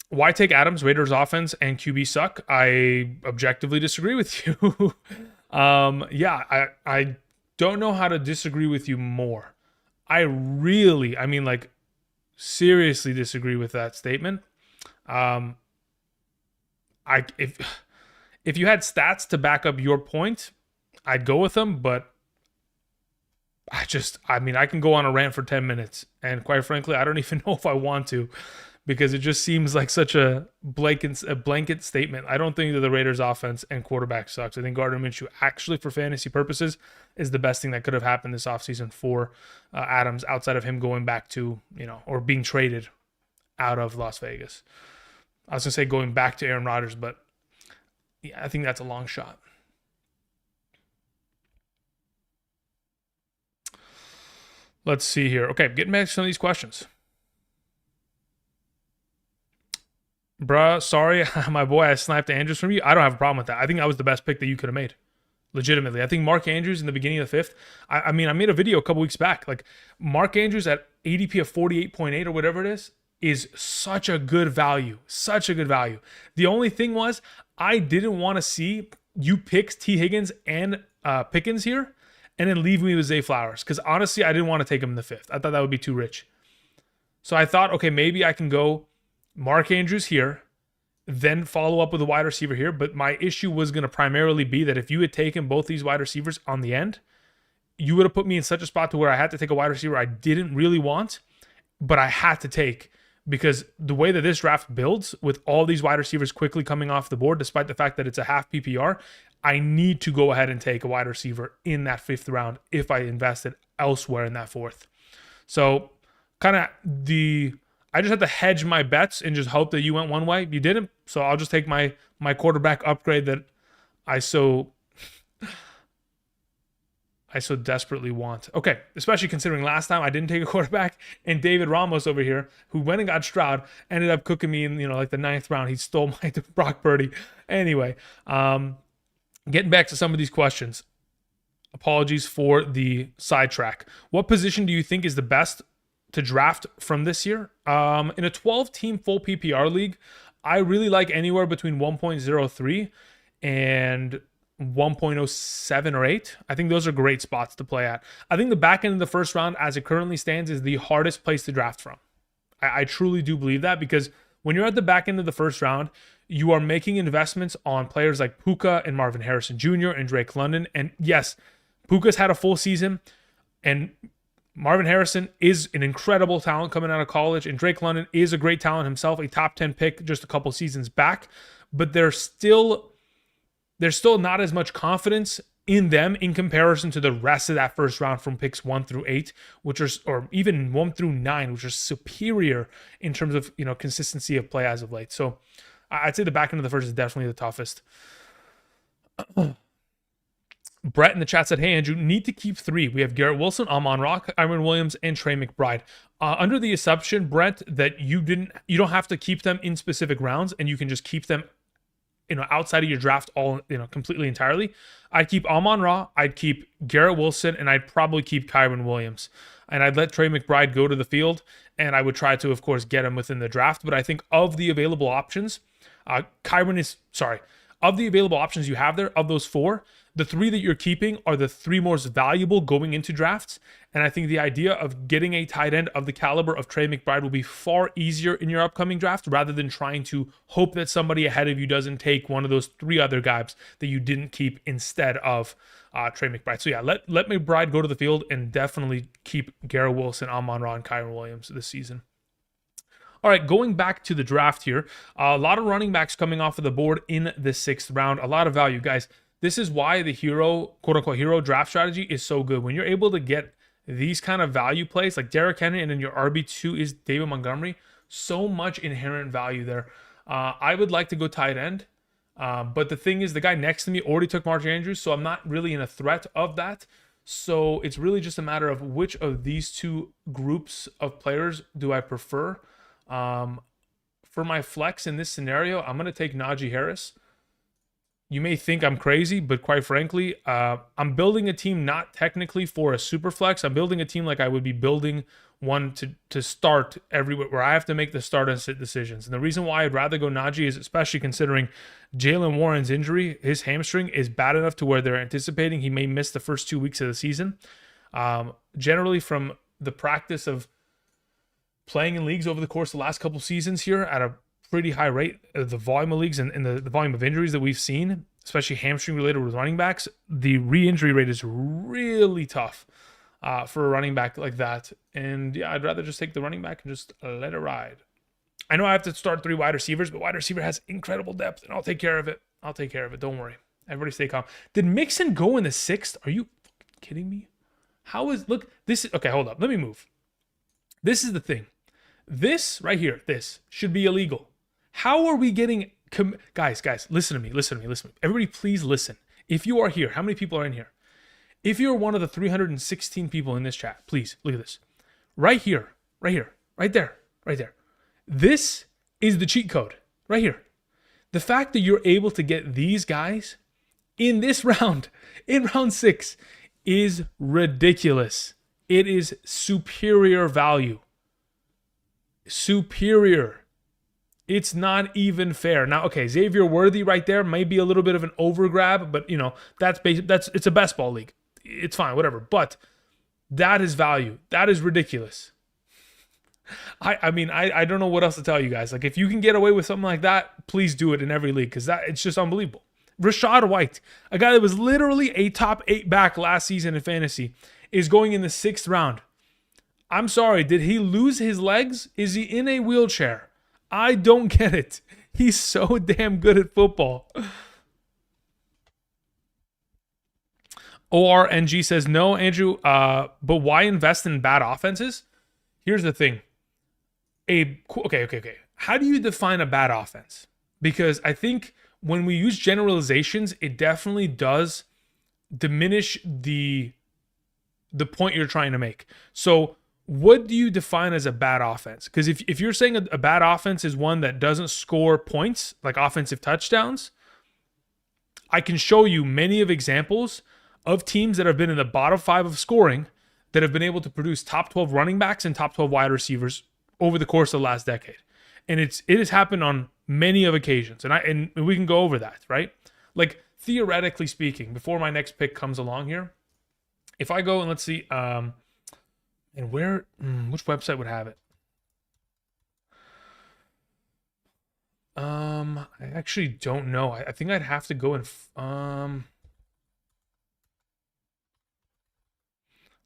why take Adams? Raiders offense and QB suck. I objectively disagree with you. I don't know how to disagree with you more. I really, seriously disagree with that statement. If you had stats to back up your point, I'd go with them, but I can go on a rant for 10 minutes. And quite frankly, I don't even know if I want to, because it just seems like such a blanket statement. I don't think that the Raiders offense and quarterback sucks. I think Gardner Minshew actually, for fantasy purposes, is the best thing that could have happened this offseason for Adams, outside of him going back to, or being traded out of Las Vegas. I was going to say going back to Aaron Rodgers, but yeah, I think that's a long shot. Let's see here. Okay, getting back to some of these questions. Bruh, sorry, my boy, I sniped Andrews from you. I don't have a problem with that. I think that was the best pick that you could have made. Legitimately. I think Mark Andrews in the beginning of the 5th. I made a video a couple weeks back. Like, Mark Andrews at ADP of 48.8 or whatever it is such a good value. Such a good value. The only thing was, I didn't want to see you pick T. Higgins and Pickens here, and then leave me with Zay Flowers. Because honestly, I didn't want to take him in the 5th. I thought that would be too rich. So I thought, okay, maybe I can go Mark Andrews here, then follow up with a wide receiver here. But my issue was going to primarily be that if you had taken both these wide receivers on the end, you would have put me in such a spot to where I had to take a wide receiver I didn't really want, but I had to take, because the way that this draft builds with all these wide receivers quickly coming off the board, despite the fact that it's a half PPR, I need to go ahead and take a wide receiver in that 5th round if I invested elsewhere in that 4th. So I just had to hedge my bets and just hope that you went one way. You didn't, so I'll just take my quarterback upgrade that I so desperately want. Okay, especially considering last time I didn't take a quarterback, and David Ramos over here, who went and got Stroud, ended up cooking me in, like the 9th round. He stole my Brock Purdy. Anyway, getting back to some of these questions. Apologies for the sidetrack. What position do you think is the best to draft from this year? In a 12-team full PPR league, I really like anywhere between 1.03 and 1.07 or 8. I think those are great spots to play at. I think the back end of the 1st round, as it currently stands, is the hardest place to draft from. I truly do believe that, because when you're at the back end of the 1st round, you are making investments on players like Puka and Marvin Harrison Jr. and Drake London. And yes, Puka's had a full season, and Marvin Harrison is an incredible talent coming out of college, and Drake London is a great talent himself, a top 10 pick just a couple seasons back, but there's still not as much confidence in them in comparison to the rest of that first round from picks 1 through 8, which are, or even 1 through 9, which are superior in terms of, consistency of play as of late. So I'd say the back end of the first is definitely the toughest. Brett in the chat said, hey, Andrew, need to keep 3. We have Garrett Wilson, Amon-Ra, Kyren Williams, and Trey McBride. Under the assumption, Brett, that you don't have to keep them in specific rounds, and you can just keep them, outside of your draft all, completely entirely. I'd keep Amon-Ra, I'd keep Garrett Wilson, and I'd probably keep Kyren Williams. And I'd let Trey McBride go to the field, and I would try to, of course, get him within the draft. But I think of the available options, of the available options you have there, of those 4, the 3 that you're keeping are the 3 most valuable going into drafts. And I think the idea of getting a tight end of the caliber of Trey McBride will be far easier in your upcoming draft rather than trying to hope that somebody ahead of you doesn't take one of those 3 other guys that you didn't keep instead of Trey McBride. So yeah, let McBride go to the field and definitely keep Garrett Wilson, Amon-Ra, and Kyren Williams this season. All right, going back to the draft here, a lot of running backs coming off of the board in the 6th round, a lot of value, guys. This is why the hero, quote-unquote hero draft strategy is so good. When you're able to get these kind of value plays like Derrick Henry, and then your RB2 is David Montgomery, so much inherent value there. I would like to go tight end, but the thing is, the guy next to me already took Mark Andrews, so I'm not really in a threat of that. So it's really just a matter of which of these 2 groups of players do I prefer. For my flex in this scenario, I'm going to take Najee Harris. You may think I'm crazy, but quite frankly, I'm building a team not technically for a super flex. I'm building a team like I would be building one to start everywhere, where I have to make the start and sit decisions. And the reason why I'd rather go Najee is, especially considering Jalen Warren's injury, his hamstring is bad enough to where they're anticipating he may miss the first 2 weeks of the season. Generally, from the practice of playing in leagues over the course of the last couple seasons here at a pretty high rate, the volume of leagues and the volume of injuries that we've seen, especially hamstring related with running backs, the re-injury rate is really tough for a running back like that. And yeah, I'd rather just take the running back and just let it ride. I know I have to start 3 wide receivers, but wide receiver has incredible depth, and I'll take care of it. Don't worry. Everybody stay calm. Did Mixon go in the 6th? Are you kidding me? Okay, hold up. Let me move. This is the thing. This right here, this should be illegal. How are we getting... Guys, listen to me. Everybody, please listen. If you are here, how many people are in here? If you're one of the 316 people in this chat, please, look at this. Right here, right there. This is the cheat code, right here. The fact that you're able to get these guys in this round, in round 6, is ridiculous. It is superior value. Superior. It's not even fair. Now, okay, Xavier Worthy right there may be a little bit of an overgrab, but it's a best ball league. It's fine, whatever. But that is value. That is ridiculous. I mean, I don't know what else to tell you guys. Like, if you can get away with something like that, please do it in every league, because it's just unbelievable. Rashad White, a guy that was literally a top 8 back last season in fantasy, is going in the 6th round. I'm sorry, did he lose his legs? Is he in a wheelchair? I don't get it. He's so damn good at football. ORNG says, no, Andrew, but why invest in bad offenses? Here's the thing. Okay. How do you define a bad offense? Because I think when we use generalizations, it definitely does diminish the point you're trying to make. So what do you define as a bad offense? Because if you're saying a bad offense is one that doesn't score points, like offensive touchdowns, I can show you many of examples of teams that have been in the bottom 5 of scoring that have been able to produce top 12 running backs and top 12 wide receivers over the course of the last decade. And it has happened on many of occasions. And we can go over that, right? Like, theoretically speaking, before my next pick comes along here, if I go and let's see, and which website would have it? I actually don't know. I think I'd have to go and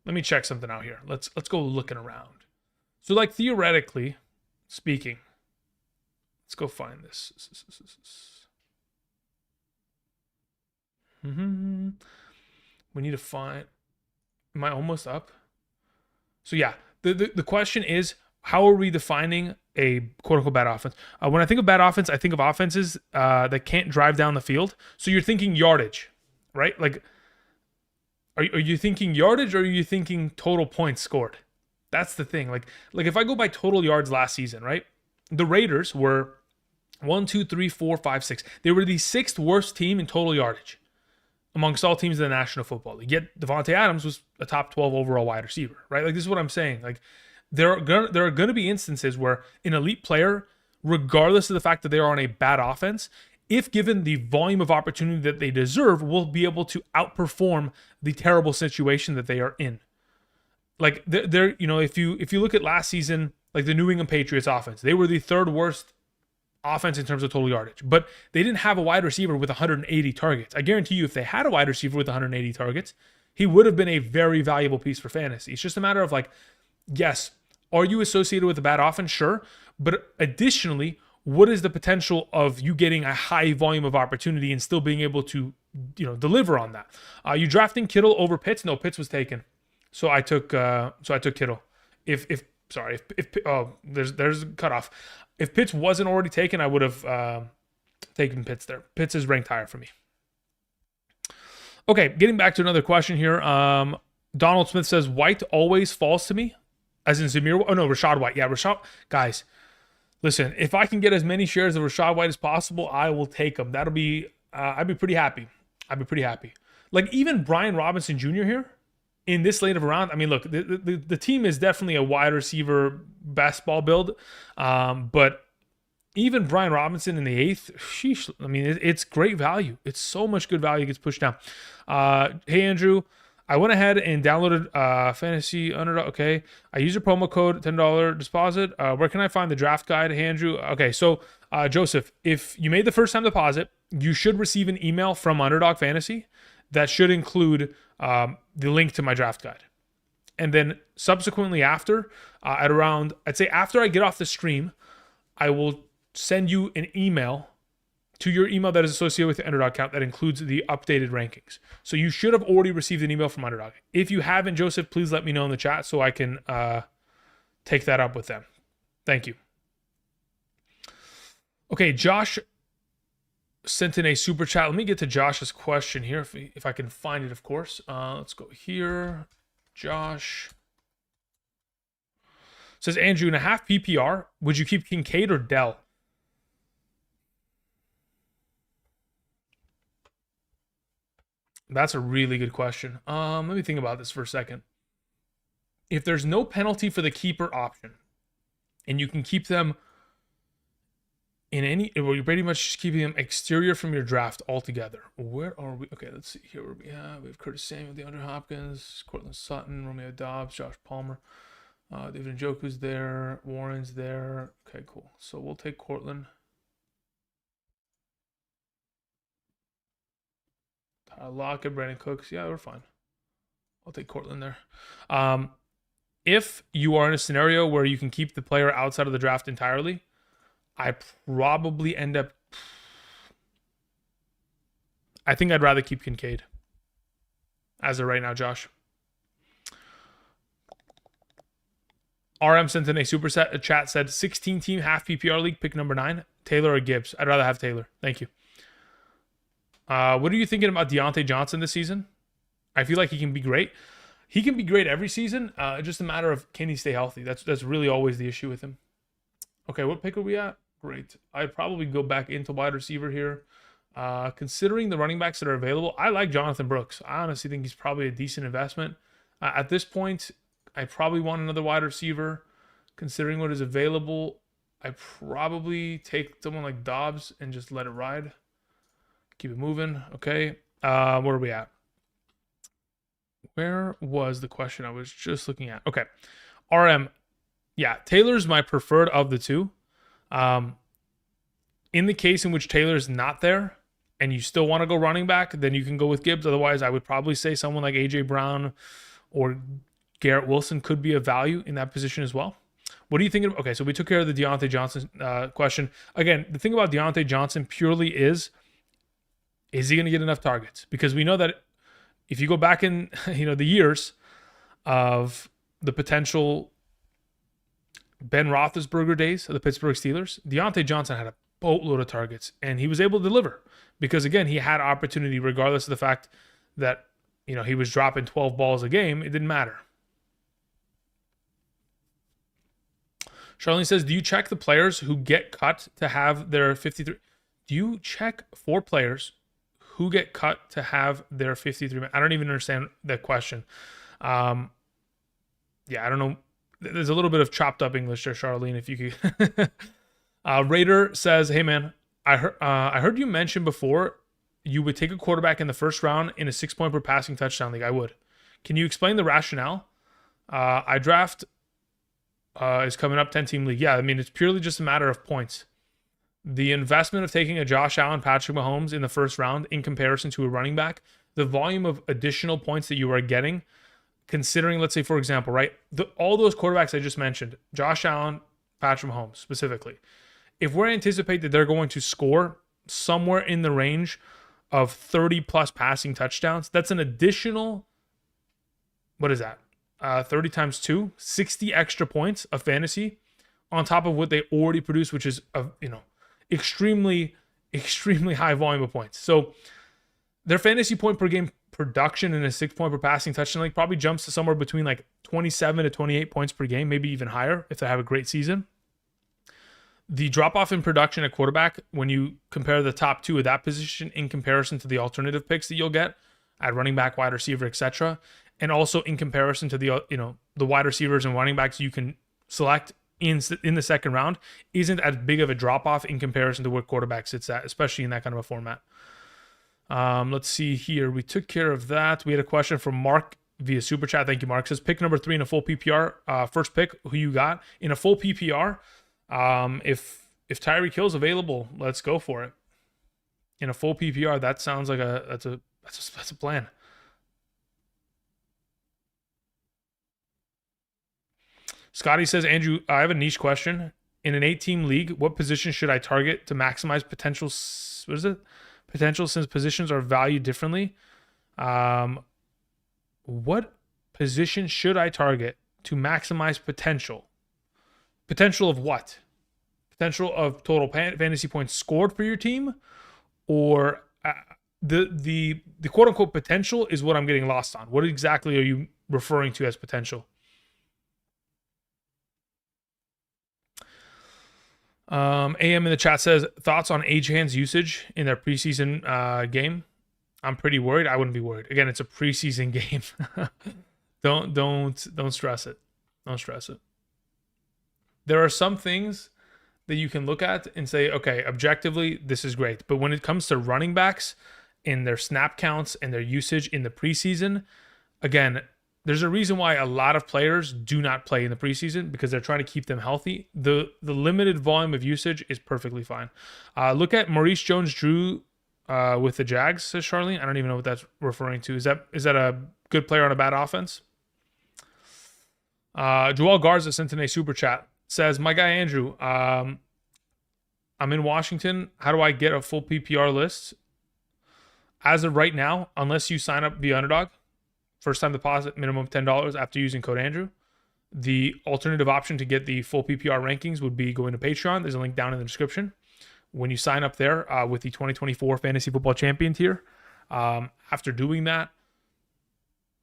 Let me check something out here. Let's go looking around. So like theoretically speaking, let's go find this. We need to find. Am I almost up? So yeah, the question is, how are we defining a quote-unquote bad offense? When I think of bad offense, I think of offenses that can't drive down the field. So you're thinking yardage, right? Like, are you thinking yardage or are you thinking total points scored? That's the thing. Like if I go by total yards last season, right? The Raiders were 1, 2, 3, 4, 5, 6. They were the 6th worst team in total yardage amongst all teams in the National Football League. Yet Devontae Adams was a top 12 overall wide receiver, right? Like, this is what I'm saying. Like, there are going to be instances where an elite player, regardless of the fact that they are on a bad offense, if given the volume of opportunity that they deserve, will be able to outperform the terrible situation that they are in. Like, they're if you look at last season, like the New England Patriots offense, they were the 3rd worst offense in terms of total yardage, but they didn't have a wide receiver with 180 targets. I guarantee you, if they had a wide receiver with 180 targets, he would have been a very valuable piece for fantasy. It's just a matter of like, yes, are you associated with a bad offense? Sure. But additionally, what is the potential of you getting a high volume of opportunity and still being able to, deliver on that? You drafting Kittle over Pitts? No, Pitts was taken. So I took Kittle. There's a cutoff. If Pitts wasn't already taken, I would have taken Pitts there. Pitts is ranked higher for me. Okay, getting back to another question here. Donald Smith says, White always falls to me, as in Zamir. Oh, no, Rachaad White. Yeah, Rachaad. Guys, listen, if I can get as many shares of Rachaad White as possible, I will take them. That'll be, I'd be pretty happy. Like, even Brian Robinson Jr. here, in this late of a round, I mean, look, the team is definitely a wide receiver best ball build, but even Brian Robinson in the 8th, sheesh, I mean, it's great value. It's so much good value gets pushed down. Hey, Andrew, I went ahead and downloaded Fantasy Underdog. Okay, I use your promo code, $10 deposit. Where can I find the draft guide? Hey, Andrew. Okay, so Joseph, if you made the first time deposit, you should receive an email from Underdog Fantasy that should include the link to my draft guide. And then subsequently after, at around, I'd say after I get off the stream, I will send you an email to your email that is associated with the Underdog account that includes the updated rankings. So you should have already received an email from Underdog. If you haven't, Joseph, please let me know in the chat so I can take that up with them. Thank you. Okay, Josh sent in a super chat. Let me get to Josh's question here if I can find it, of course. Let's go here. Josh says, Andrew, in a half PPR, would you keep Kincaid or Dell? That's a really good question. Let me think about this for a second. If there's no penalty for the keeper option, and you can keep them in any, well, you're pretty much just keeping them exterior from your draft altogether. Where are we? Okay, let's see here. Where we have Curtis Samuel, DeAndre Hopkins, Cortland Sutton, Romeo Doubs, Josh Palmer, David Njoku's there, Warren's there. Okay, cool. So we'll take Cortland. Lockett, Brandon Cooks. Yeah, we're fine. I'll take Cortland there. If you are in a scenario where you can keep the player outside of the draft entirely, I probably end up... I think I'd rather keep Kincaid as of right now, Josh. RM sent in a super chat, said 16-team half PPR league, pick number 9, Taylor or Gibbs. I'd rather have Taylor. Thank you. What are you thinking about Deontay Johnson this season? I feel like he can be great. He can be great every season. Just a matter of, can he stay healthy? That's really always the issue with him. Okay, what pick are we at? Great. I'd probably go back into wide receiver here. Considering the running backs that are available, I like Jonathan Brooks. I honestly think he's probably a decent investment. At this point, I probably want another wide receiver. Considering what is available, I probably take someone like Dobbs and just let it ride. Keep it moving. Okay. Where are we at? Where was the question I was just looking at? Okay. RM. Yeah, Taylor's my preferred of the two. In the case in which Taylor's not there and you still want to go running back, then you can go with Gibbs. Otherwise, I would probably say someone like A.J. Brown or Garrett Wilson could be a value in that position as well. What do you think? Okay, so we took care of the Deontay Johnson question. Again, the thing about Deontay Johnson purely is he going to get enough targets? Because we know that if you go back in the years of the potential Ben Roethlisberger days of the Pittsburgh Steelers, Deontay Johnson had a boatload of targets, and he was able to deliver because, again, he had opportunity regardless of the fact that he was dropping 12 balls a game. It didn't matter. Charlene says, do you check the players who get cut to have their 53? Do you check for players who get cut to have their 53? I don't even understand that question. Yeah, I don't know. There's a little bit of chopped up English there, Charlene, if you could. Raider says, hey, man, I heard you mention before you would take a quarterback in the first round in a 6-point per passing touchdown league. I would. Can you explain the rationale? I draft is coming up, 10-team league. Yeah, I mean, it's purely just a matter of points. The investment of taking a Josh Allen, Patrick Mahomes in the first round in comparison to a running back, the volume of additional points that you are getting, considering, let's say, for example, right, all those quarterbacks I just mentioned, Josh Allen, Patrick Mahomes specifically, if we anticipate that they're going to score somewhere in the range of 30 plus passing touchdowns, that's an additional, what is that? 30 times 2, 60 extra points of fantasy on top of what they already produce, which is extremely high volume of points. So their fantasy point per game production in a 6-point per passing touchdown league probably jumps to somewhere between like 27 to 28 points per game, maybe even higher if they have a great season. The drop off in production at quarterback, when you compare the top two of that position in comparison to the alternative picks that you'll get at running back, wide receiver, etc., and also in comparison to the wide receivers and running backs you can select in the second round, isn't as big of a drop off in comparison to where quarterback sits at, especially in that kind of a format. Let's see here. We took care of that. We had a question from Mark via Super Chat. Thank you, Mark. Says pick number 3 in a full PPR. First pick, who you got in a full PPR? If Tyreek Hill's available, let's go for it. In a full PPR, that sounds like that's a plan. Scotty says, Andrew, I have a niche question. In an 8-team league, what position should I target to maximize potential? What is it? Potential, since positions are valued differently. What position should I target to maximize potential? Potential of what? Potential of total fantasy points scored for your team, or the quote unquote potential is what I'm getting lost on. What exactly are you referring to as potential? AM in the chat says, thoughts on Ajahan's usage in their preseason game? I'm pretty worried. I wouldn't be worried. Again, it's a preseason game. Don't stress it. Don't stress it. There are some things that you can look at and say, okay, objectively, this is great. But when it comes to running backs and their snap counts and their usage in the preseason, again, there's a reason why a lot of players do not play in the preseason, because they're trying to keep them healthy. The limited volume of usage is perfectly fine. Look at Maurice Jones-Drew with the Jags, says Charlene. I don't even know what that's referring to. Is that a good player on a bad offense? Joel Garza sent in a super chat. Says, my guy Andrew, I'm in Washington. How do I get a full PPR list? As of right now, unless you sign up via Underdog, first time deposit, minimum of $10 after using code Andrew. The alternative option to get the full PPR rankings would be going to Patreon. There's a link down in the description. When you sign up there with the 2024 Fantasy Football Champion tier, after doing that,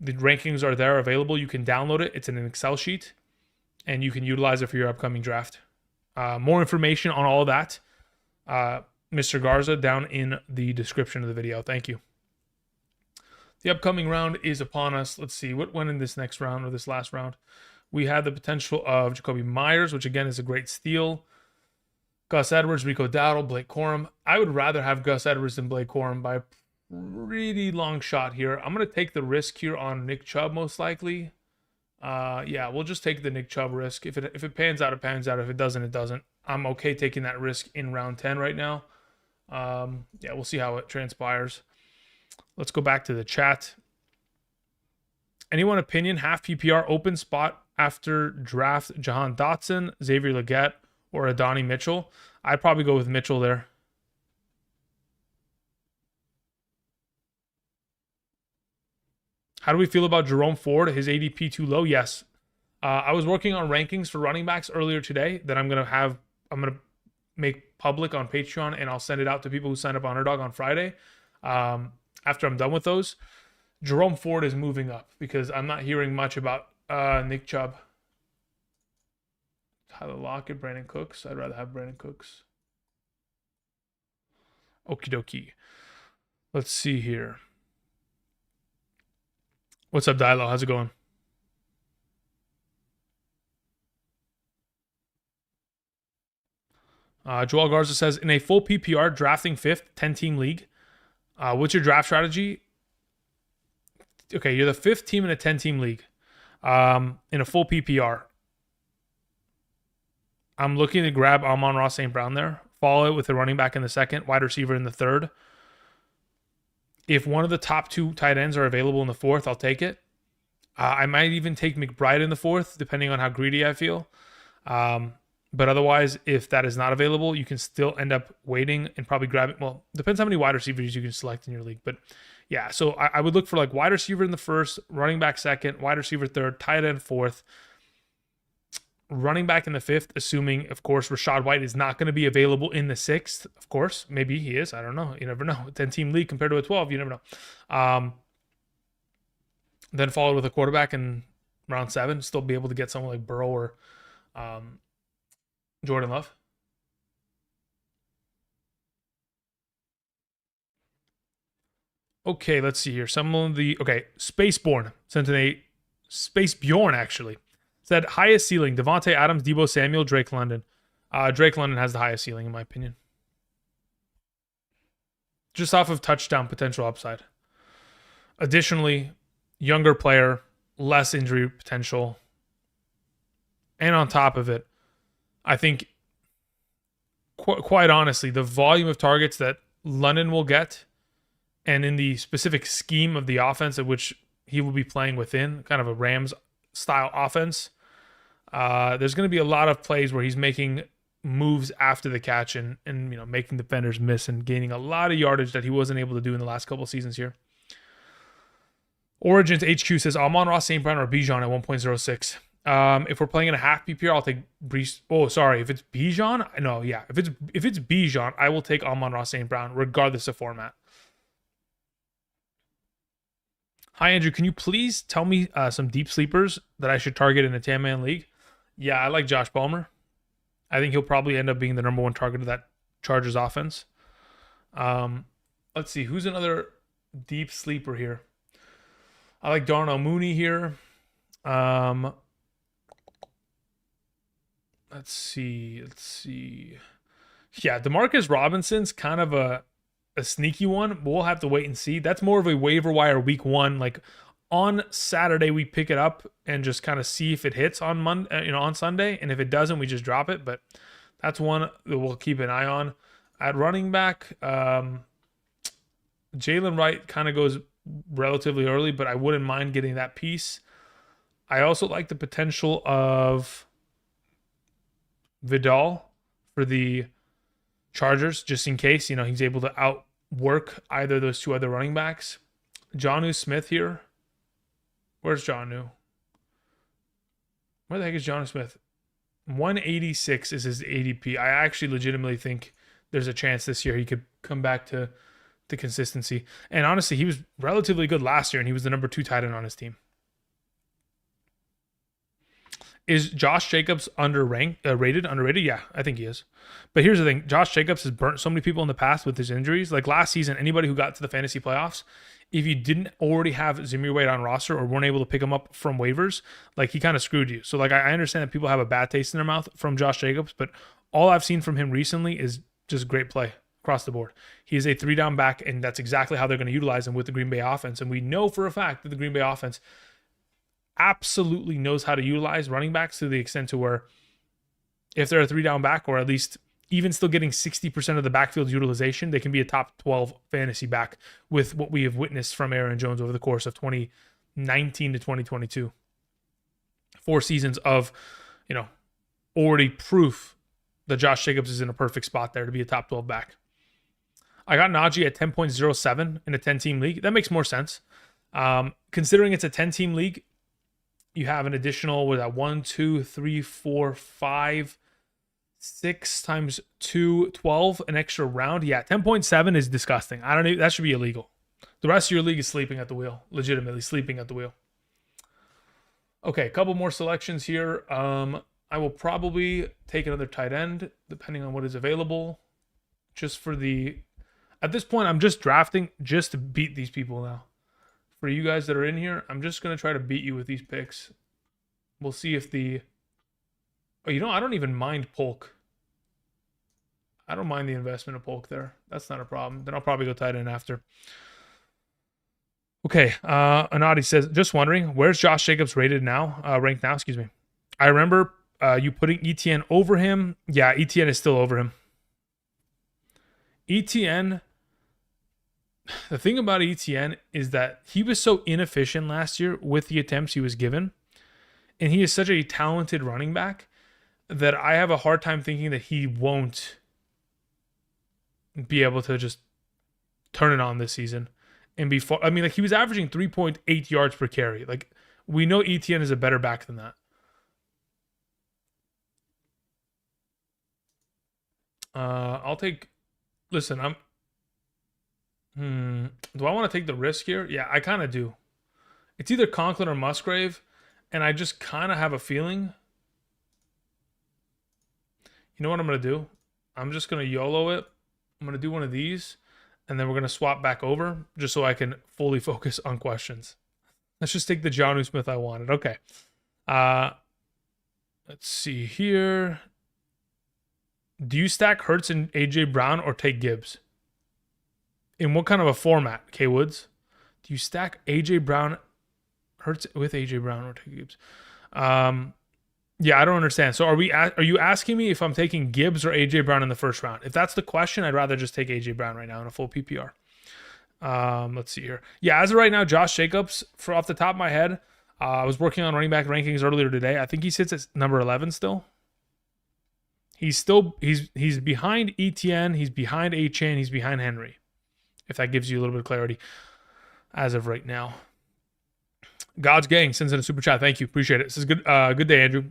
the rankings are there available. You can download it. It's in an Excel sheet, and you can utilize it for your upcoming draft. More information on all of that, Mr. Garza, down in the description of the video. Thank you. The upcoming round is upon us. Let's see what went in this next round or this last round. We had the potential of Jacoby Myers, which again is a great steal. Gus Edwards, Rico Dowdle, Blake Corum. I would rather have Gus Edwards than Blake Corum by a really long shot here. I'm going to take the risk here on Nick Chubb most likely. Yeah, we'll just take the Nick Chubb risk. If it pans out, it pans out. If it doesn't, it doesn't. I'm okay taking that risk in round 10 right now. Yeah, we'll see how it transpires. Let's go back to the chat. Anyone opinion, half PPR open spot after draft Jahan Dotson, Xavier Legette, or Adonai Mitchell? I'd probably go with Mitchell there. How do we feel about Jerome Ford? His ADP too low? Yes. I was working on rankings for running backs earlier today that I'm gonna make public on Patreon, and I'll send it out to people who sign up on Underdog on Friday. After I'm done with those, Jerome Ford is moving up because I'm not hearing much about Nick Chubb. Tyler Lockett, Brandon Cooks. I'd rather have Brandon Cooks. Okie dokie. Let's see here. What's up, Dilo? How's it going? Joel Garza says, in a full PPR drafting fifth, 10-team league, what's your draft strategy? Okay, you're the fifth team in a 10-team league. In a full PPR. I'm looking to grab Amon-Ra St. Brown there. Follow it with a running back in the second, wide receiver in the third. If one of the top two tight ends are available in the fourth, I'll take it. I might even take McBride in the fourth, depending on how greedy I feel. But otherwise, if that is not available, you can still end up waiting and probably grabbing. Well, depends how many wide receivers you can select in your league. But yeah, so I would look for like wide receiver in the first, running back second, wide receiver third, tight end fourth, running back in the fifth, assuming, of course, Rachaad White is not going to be available in the sixth. Of course, maybe he is. I don't know. You never know. 10-team league compared to a 12, you never know. Then followed with a quarterback in round 7. Still be able to get someone like Burrow or Jordan Love. Okay, let's see here. Spaceborn sent in a Spaceborn actually. Said highest ceiling, Devontae Adams, Deebo Samuel, Drake London. Drake London has the highest ceiling in my opinion. Just off of touchdown potential upside. Additionally, younger player, less injury potential. And on top of it, I think, quite honestly, the volume of targets that London will get, and in the specific scheme of the offense at which he will be playing within, kind of a Rams-style offense, there's going to be a lot of plays where he's making moves after the catch and making defenders miss and gaining a lot of yardage that he wasn't able to do in the last couple of seasons here. Origins HQ says Amon-Ra St. Brown or Bijan at 1.06. If we're playing in a half PPR, I'll take Brees. Oh, sorry. If it's Bijan, no, yeah. If it's Bijan, I will take Amon-Ra St. Brown, regardless of format. Hi, Andrew. Can you please tell me some deep sleepers that I should target in a 10-man league? Yeah, I like Josh Palmer. I think he'll probably end up being the number one target of that Chargers offense. Let's see. Who's another deep sleeper here? I like Darnell Mooney here. Let's see. Yeah, Demarcus Robinson's kind of a sneaky one, but we'll have to wait and see. That's more of a waiver wire week 1. Like on Saturday, we pick it up and just kind of see if it hits on Monday, on Sunday, and if it doesn't, we just drop it. But that's one that we'll keep an eye on. At running back, Jalen Wright kind of goes relatively early, but I wouldn't mind getting that piece. I also like the potential of Vidal for the Chargers, just in case, he's able to outwork either of those two other running backs. Jonnu Smith here. Where's Jonnu? Where the heck is Jonnu Smith? 186 is his ADP. I actually legitimately think there's a chance this year he could come back to consistency. And honestly, he was relatively good last year, and he was the number 2 tight end on his team. Is Josh Jacobs underrated? Yeah, I think he is. But here's the thing. Josh Jacobs has burnt so many people in the past with his injuries. Like last season, anybody who got to the fantasy playoffs, if you didn't already have Zamir White on roster or weren't able to pick him up from waivers, like he kind of screwed you. So like I understand that people have a bad taste in their mouth from Josh Jacobs, but all I've seen from him recently is just great play across the board. He is a 3-down back, and that's exactly how they're going to utilize him with the Green Bay offense. And we know for a fact that the Green Bay offense absolutely knows how to utilize running backs to the extent to where if they're a 3-down back, or at least even still getting 60% of the backfield utilization, they can be a top 12 fantasy back with what we have witnessed from Aaron Jones over the course of 20 2019 to 2022. 4 seasons of, already proof that Josh Jacobs is in a perfect spot there to be a top 12 back. I got Najee at 10.07 in a 10-team league. That makes more sense. Considering it's a 10-team league, you have an additional, 1, 2, 3, 4, 5, 6 times 2, 12, an extra round. Yeah, 10.7 is disgusting. I don't know. That should be illegal. The rest of your league is sleeping at the wheel, legitimately sleeping at the wheel. Okay, a couple more selections here. I will probably take another tight end, depending on what is available. Just for at this point, I'm just drafting just to beat these people now. For you guys that are in here, I'm just going to try to beat you with these picks. We'll see if I don't even mind Polk. I don't mind the investment of Polk there. That's not a problem. Then I'll probably go tight end after. Okay, Anadi says, just wondering, where's Josh Jacobs ranked now, excuse me. I remember you putting ETN over him. Yeah, ETN is still over him. ETN, the thing about ETN is that he was so inefficient last year with the attempts he was given, and he is such a talented running back that I have a hard time thinking that he won't be able to just turn it on this season. And he was averaging 3.8 yards per carry. Like, we know ETN is a better back than that. Listen, do I want to take the risk here? Yeah, I kind of do. It's either Conklin or Musgrave, and I just kind of have a feeling. You know what I'm going to do? I'm just going to YOLO it. I'm going to do one of these. And then we're going to swap back over just so I can fully focus on questions. Let's just take the Jonnu Smith I wanted. Okay. Let's see here. Do you stack Hurts and A.J. Brown or take Gibbs? In what kind of a format, K. Woods? Do you stack A.J. Brown, Hurts with A.J. Brown or take Gibbs? Yeah, I don't understand. So are you asking me if I'm taking Gibbs or A.J. Brown in the first round? If that's the question, I'd rather just take A.J. Brown right now in a full PPR. Let's see here. Yeah, as of right now, Josh Jacobs, off the top of my head, I was working on running back rankings earlier today. I think he sits at number 11 still. He's behind ETN, he's behind Achane, he's behind Henry. If that gives you a little bit of clarity as of right now. God's Gang sends in a super chat. Thank you. Appreciate it. This is good. Good day, Andrew.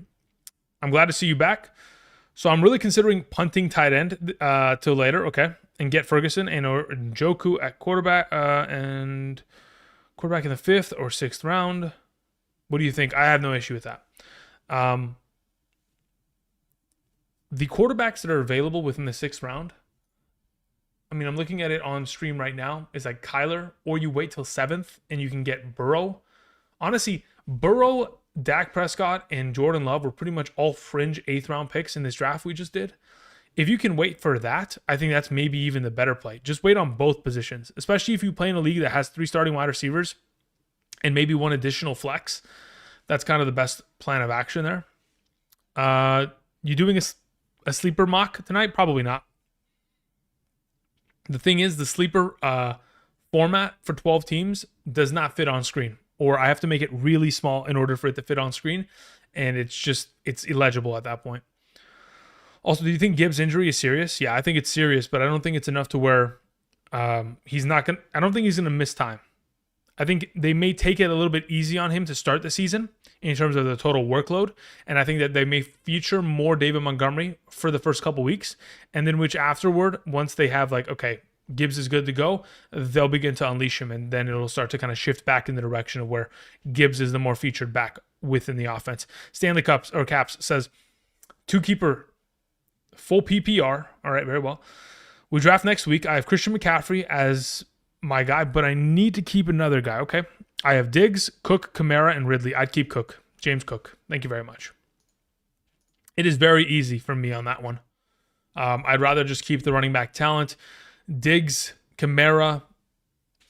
I'm glad to see you back. So I'm really considering punting tight end till later, okay, and get Ferguson and or Njoku at quarterback and quarterback in the 5th or 6th round. What do you think? I have no issue with that. The quarterbacks that are available within the 6th round, I mean, I'm looking at it on stream right now, is like Kyler, or you wait till 7th and you can get Burrow. Honestly, Burrow, Dak Prescott, and Jordan Love were pretty much all fringe 8th round picks in this draft we just did. If you can wait for that, I think that's maybe even the better play. Just wait on both positions, especially if you play in a league that has 3 starting wide receivers and maybe 1 additional flex. That's kind of the best plan of action there. You doing a sleeper mock tonight? Probably not. The thing is, the sleeper format for 12 teams does not fit on screen, or I have to make it really small in order for it to fit on screen, and it's illegible at that point. Also, do you think Gibbs' injury is serious? Yeah, I think it's serious, but I don't think it's enough to where he's not going to... I don't think he's going to miss time. I think they may take it a little bit easy on him to start the season in terms of the total workload, and I think that they may feature more David Montgomery for the first couple weeks, and then which afterward, once they have like, okay, Gibbs is good to go, they'll begin to unleash him, and then it'll start to kind of shift back in the direction of where Gibbs is the more featured back within the offense. Stanley Caps says, 2-keeper, full PPR. All right, very well. We draft next week. I have Christian McCaffrey as my guy, but I need to keep another guy, okay? I have Diggs, Cook, Kamara, and Ridley. I'd keep Cook. James Cook. Thank you very much. It is very easy for me on that one. I'd rather just keep the running back talent. Diggs, Kamara,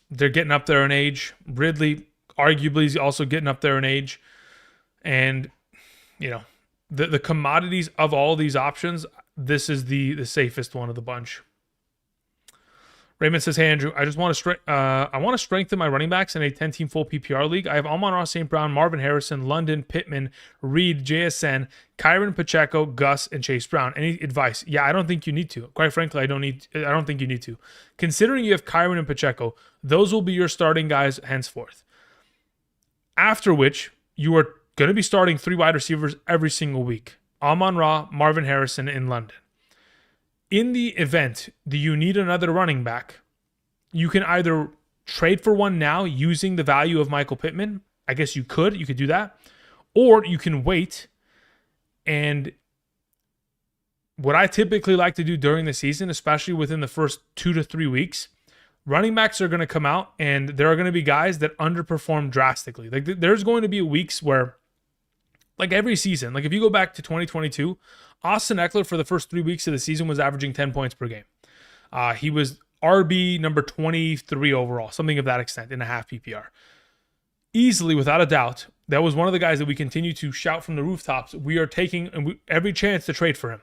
they're getting up there in age. Ridley, arguably, is also getting up there in age. And, you know, the commodities of all these options, this is the safest one of the bunch. Raymond says, "Hey Andrew, I want to strengthen my running backs in a 10-team full PPR league. I have Amon-Ra St. Brown, Marvin Harrison, London, Pittman, Reed, JSN, Kyron Pacheco, Gus, and Chase Brown. Any advice?" Yeah, I don't think you need to. Quite frankly, I don't think you need to. Considering you have Kyron and Pacheco, those will be your starting guys henceforth. After which, you are going to be starting 3 wide receivers every single week: Amon-Ra, Marvin Harrison, and London. In the event that you need another running back, you can either trade for one now using the value of Michael Pittman. I guess you could do that. Or you can wait. And what I typically like to do during the season, especially within the first 2 to 3 weeks, running backs are going to come out and there are going to be guys that underperform drastically. Like there's going to be weeks where, like every season, like if you go back to 2022, Austin Eckler for the first 3 weeks of the season was averaging 10 points per game. He was RB number 23 overall, something of that extent in a half PPR. Easily, without a doubt, that was one of the guys that we continue to shout from the rooftops. We are taking every chance to trade for him.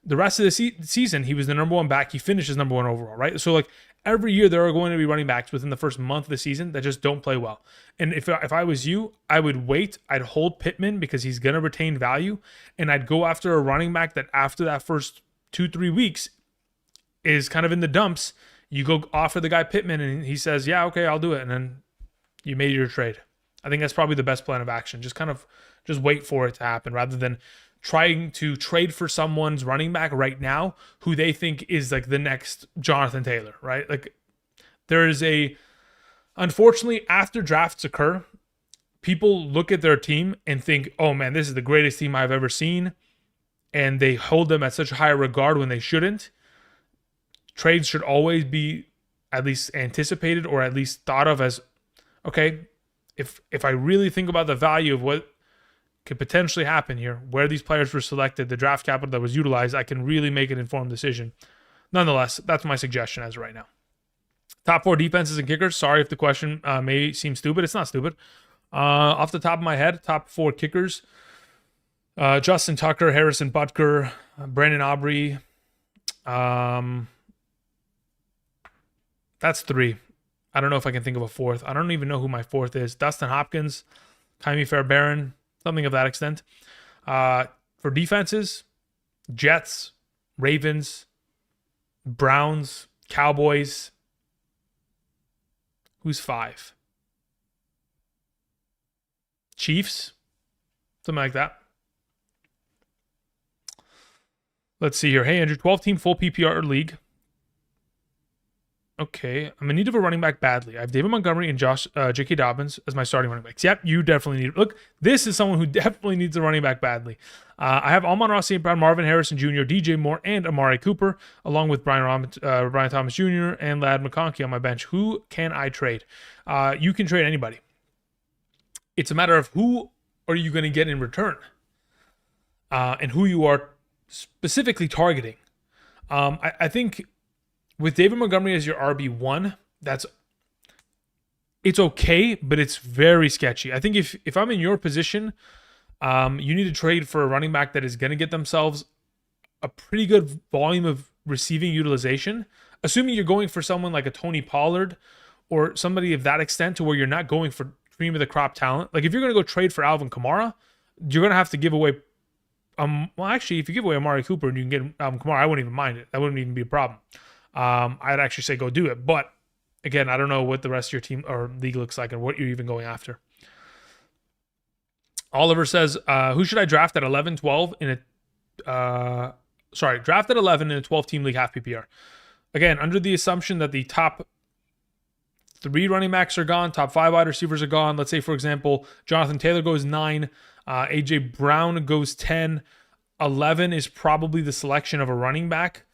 The rest of the season, he was the number 1 back. He finishes number 1 overall, right? So like every year there are going to be running backs within the first month of the season that just don't play well. And if I was you, I would wait. I'd hold Pittman because he's going to retain value. And I'd go after a running back that after that first 2-3 weeks is kind of in the dumps. You go offer the guy Pittman and he says, yeah, okay, I'll do it. And then you made your trade. I think that's probably the best plan of action. Just wait for it to happen rather than trying to trade for someone's running back right now who they think is like the next Jonathan Taylor, right? Like unfortunately, after drafts occur, people look at their team and think, oh man, this is the greatest team I've ever seen. And they hold them at such a high regard when they shouldn't. Trades should always be at least anticipated or at least thought of as, okay, if I really think about the value of what could potentially happen here, where these players were selected, the draft capital that was utilized, I can really make an informed decision. Nonetheless, that's my suggestion as of right now. Top 4 defenses and kickers. Sorry if the question may seem stupid. It's not stupid. Off the top of my head, top 4 kickers. Justin Tucker, Harrison Butker, Brandon Aubrey. That's 3. I don't know if I can think of a 4th. I don't even know who my 4th is. Dustin Hopkins, Jaime Fairbairn, something of that extent. For defenses, Jets, Ravens, Browns, Cowboys. Who's 5? Chiefs, something like that. Let's see here. Hey, Andrew, 12-team full PPR league. Okay, I'm in need of a running back badly. I have David Montgomery and J.K. Dobbins as my starting running backs. Yep, you definitely need. Look, this is someone who definitely needs a running back badly. I have Amon-Ra St. Brown, Marvin Harrison Jr., DJ Moore, and Amari Cooper, along with Brian Thomas Jr. and Ladd McConkey on my bench. Who can I trade? You can trade anybody. It's a matter of who are you going to get in return, and who you are specifically targeting. I think with David Montgomery as your RB1, it's okay, but it's very sketchy. I think if I'm in your position, you need to trade for a running back that is going to get themselves a pretty good volume of receiving utilization, assuming you're going for someone like a Tony Pollard or somebody of that extent to where you're not going for cream of the crop talent. Like if you're going to go trade for Alvin Kamara, you're going to have to give away well, actually, if you give away Amari Cooper and you can get Alvin Kamara, I wouldn't even mind it. That wouldn't even be a problem. I'd actually say go do it. But again, I don't know what the rest of your team or league looks like and what you're even going after. Oliver says, who should I draft at 11, 12 in a draft at 11 in a 12-team league half PPR? Again, under the assumption that the top 3 running backs are gone, top 5 wide receivers are gone. Let's say, for example, Jonathan Taylor goes 9, AJ Brown goes 10. 11 is probably the selection of a running back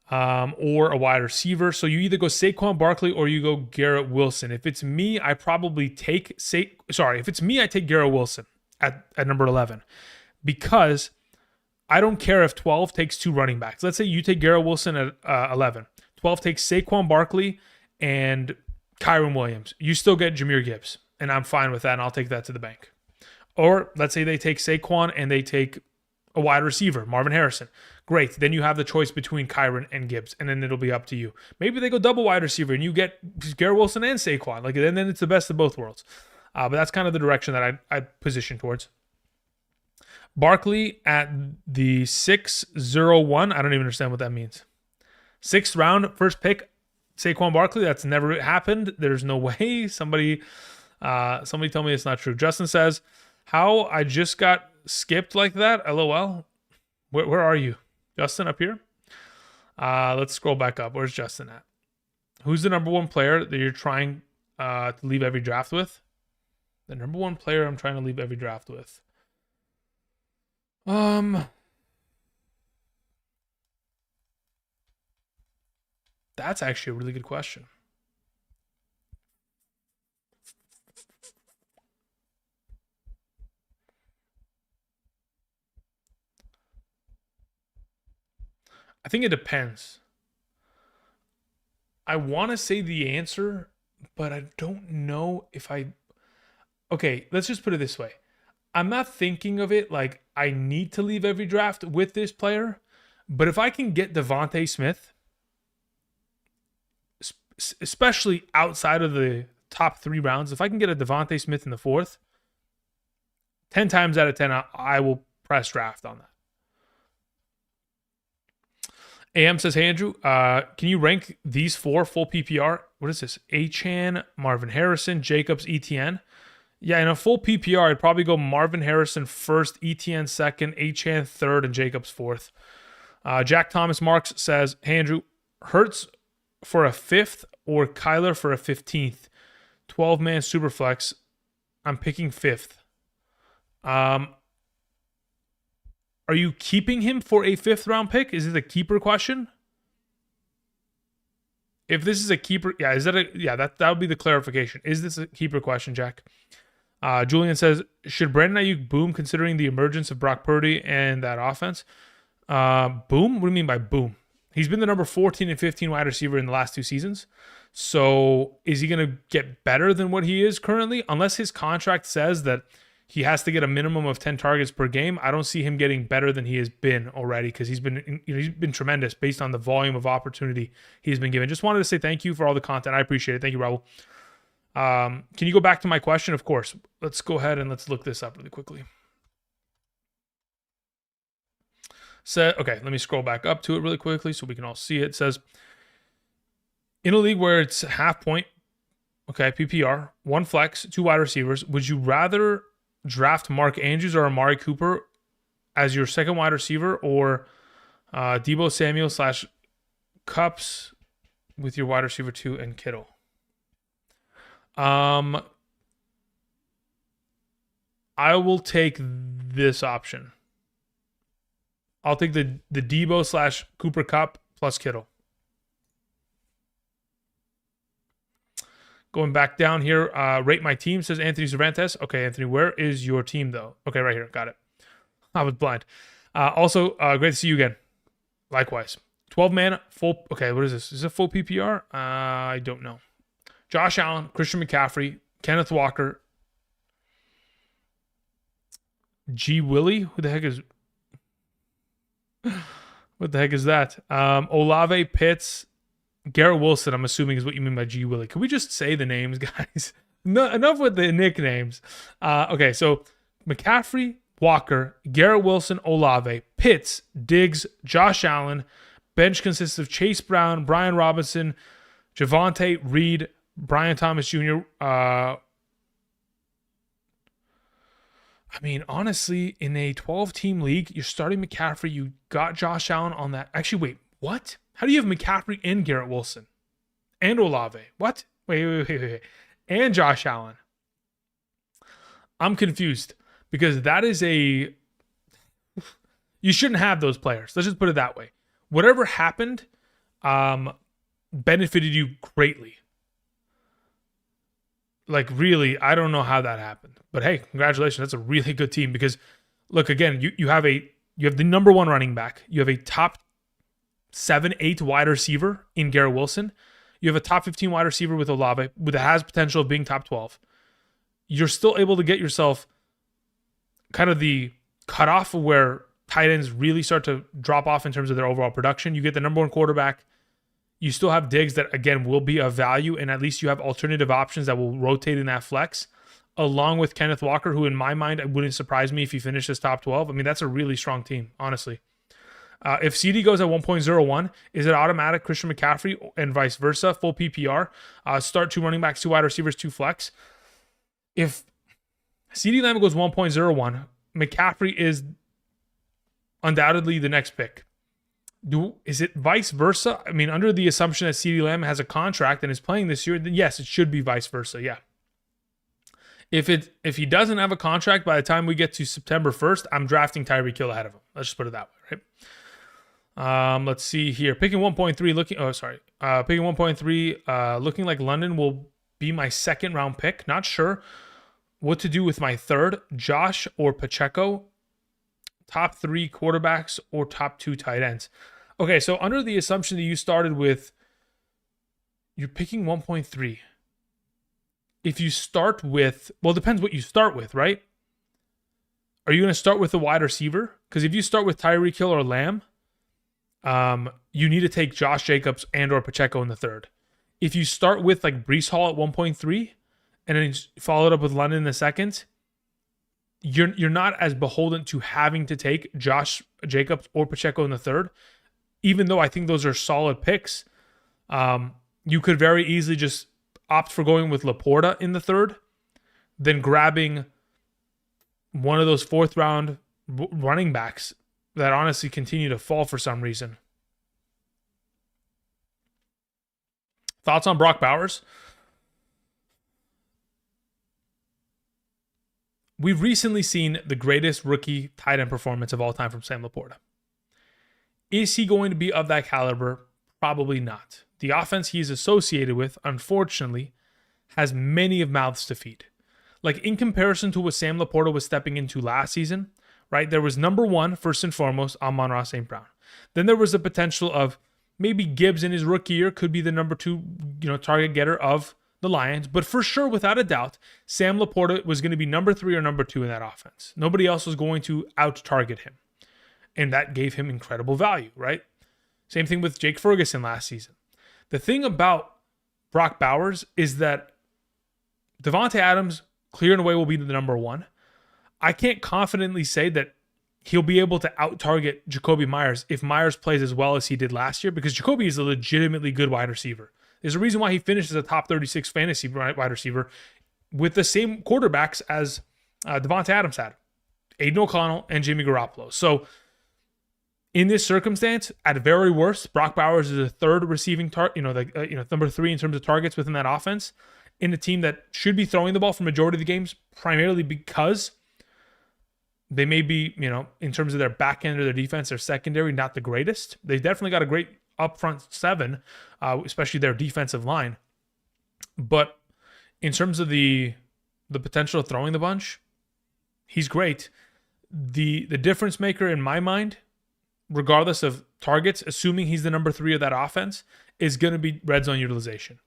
or a wide receiver. So you either go Saquon Barkley or you go Garrett Wilson. If it's me, I take Garrett Wilson at number 11, because I don't care if 12 takes 2 running backs. Let's say you take Garrett Wilson at 11. 12 takes Saquon Barkley and Kyron Williams. You still get Jahmyr Gibbs, and I'm fine with that, and I'll take that to the bank. Or let's say they take Saquon and they take a wide receiver, Marvin Harrison. Great. Then you have the choice between Kyron and Gibbs, and then it'll be up to you. Maybe they go double wide receiver and you get Garrett Wilson and Saquon. Like, then it's the best of both worlds. But that's kind of the direction that I'd position towards. Barkley at the 601. I don't even understand what that means. 6th round, first pick, Saquon Barkley. That's never happened. There's no way. Somebody tell me it's not true. Justin says, how I just got skipped like that? LOL. Where are you? Justin, up here? Let's scroll back up. Where's Justin at? Who's the number one player that you're trying to leave every draft with? The number one player I'm trying to leave every draft with. That's actually a really good question. I think it depends. I want to say the answer, but I don't know if Okay, let's just put it this way. I'm not thinking of it like I need to leave every draft with this player, but if I can get Devontae Smith, especially outside of the top 3 rounds, if I can get a Devontae Smith in the 4th, 10 times out of 10, I will press draft on that. AM says, hey, Andrew, can you rank these 4 full PPR? What is this? Achane, Marvin Harrison, Jacobs, ETN. Yeah, in a full PPR, I'd probably go Marvin Harrison 1st, ETN 2nd, Achane 3rd, and Jacobs 4th. Jack Thomas Marks says, hey, Andrew, Hurts for a 5th or Kyler for a 15th? 12-man Superflex. I'm picking 5th. Are you keeping him for a 5th round pick? Is it a keeper question? If this is a keeper, that would be the clarification. Is this a keeper question, Jack? Julian says, should Brandon Ayuk boom considering the emergence of Brock Purdy and that offense? Boom? What do you mean by boom? He's been the number 14 and 15 wide receiver in the last 2 seasons. So is he going to get better than what he is currently? Unless his contract says that he has to get a minimum of 10 targets per game, I don't see him getting better than he has been already, because he's been tremendous based on the volume of opportunity he's been given. Just wanted to say thank you for all the content. I appreciate it. Thank you, Raul. Can you go back to my question? Of course. Let's go ahead and let's look this up really quickly. Okay, let me scroll back up to it really quickly so we can all see it. It says, in a league where it's half point, okay, PPR, 1 flex, 2 wide receivers, would you rather draft Mark Andrews or Amari Cooper as your 2nd wide receiver, or Deebo Samuel / Cups with your wide receiver 2 and Kittle? I will take this option. I'll take the Deebo / Cooper Kupp plus Kittle. Going back down here, rate my team, says Anthony Cervantes. Okay, Anthony, where is your team, though? Okay, right here. Got it. I was blind. Also, great to see you again. Likewise. 12-man, full... Okay, what is this? Is it full PPR? I don't know. Josh Allen, Christian McCaffrey, Kenneth Walker, G. Willie? Who the heck is... What the heck is that? Olave, Pitts, Garrett Wilson, I'm assuming is what you mean by G. Willie. Can we just say the names, guys? No, enough with the nicknames. Okay, so McCaffrey, Walker, Garrett Wilson, Olave, Pitts, Diggs, Josh Allen. Bench consists of Chase Brown, Brian Robinson, Javonte, Reed, Brian Thomas Jr. I mean, honestly, in a 12-team league, you're starting McCaffrey. You got Josh Allen on that. Actually, wait, what? How do you have McCaffrey and Garrett Wilson? And Olave? What? Wait. And Josh Allen. I'm confused, because that is a... You shouldn't have those players. Let's just put it that way. Whatever happened benefited you greatly. Like, really, I don't know how that happened. But hey, congratulations. That's a really good team, because, look, again, you have the number 1 running back. You have a top 7, 8 wide receiver in Garrett Wilson. You have a top 15 wide receiver with Olave, that has potential of being top 12. You're still able to get yourself kind of the cutoff of where tight ends really start to drop off in terms of their overall production. You get the number one quarterback. You still have Diggs that, again, will be of value, and at least you have alternative options that will rotate in that flex, along with Kenneth Walker, who in my mind, it wouldn't surprise me if he finishes top 12. I mean, that's a really strong team, honestly. If CD goes at 1.01, is it automatic Christian McCaffrey and vice versa, full PPR? Start 2 running backs, 2 wide receivers, 2 flex. If CD Lamb goes 1.01, McCaffrey is undoubtedly the next pick. Is it vice versa? I mean, under the assumption that CD Lamb has a contract and is playing this year, then yes, it should be vice versa, yeah. If he doesn't have a contract by the time we get to September 1st, I'm drafting Tyreek Hill ahead of him. Let's just put it that way, right? Let's see here. Picking 1.3, picking 1.3, looking like London will be my second round pick. Not sure what to do with my third, Josh or Pacheco, top 3 quarterbacks or top 2 tight ends. Okay, so under the assumption that you started with, you're picking 1.3. If you start with, well, it depends what you start with, right? Are you going to start with a wide receiver? Because if you start with Tyreek Hill or Lamb, you need to take Josh Jacobs and or Pacheco in the third. If you start with like Breece Hall at 1.3 and then follow it up with London in the second, you're not as beholden to having to take Josh Jacobs or Pacheco in the third. Even though I think those are solid picks, you could very easily just opt for going with Laporta in the third, then grabbing one of those 4th round running backs that honestly continue to fall for some reason. Thoughts on Brock Bowers? We've recently seen the greatest rookie tight end performance of all time from Sam Laporta. Is he going to be of that caliber? Probably not. The offense he's associated with, unfortunately, has many of mouths to feed. Like in comparison to what Sam Laporta was stepping into last season, right? There was number 1, first and foremost, Amon-Ra St. Brown. Then there was the potential of maybe Gibbs in his rookie year could be the number 2, target getter of the Lions. But for sure, without a doubt, Sam Laporta was going to be number 3 or number 2 in that offense. Nobody else was going to out-target him. And that gave him incredible value, right? Same thing with Jake Ferguson last season. The thing about Brock Bowers is that Devontae Adams, clear and away, will be the number 1. I can't confidently say that he'll be able to out-target Jacoby Myers if Myers plays as well as he did last year, because Jacoby is a legitimately good wide receiver. There's a reason why he finished as a top 36 fantasy wide receiver with the same quarterbacks as Devontae Adams had, Aiden O'Connell and Jimmy Garoppolo. So in this circumstance, at very worst, Brock Bowers is a third receiving number 3 in terms of targets within that offense, in a team that should be throwing the ball for majority of the games, primarily because they may be, in terms of their back end or their defense, their secondary, not the greatest. They've definitely got a great upfront 7, especially their defensive line. But in terms of the potential of throwing the bunch, he's great. The difference maker in my mind, regardless of targets, assuming he's the number 3 of that offense, is going to be red zone utilization.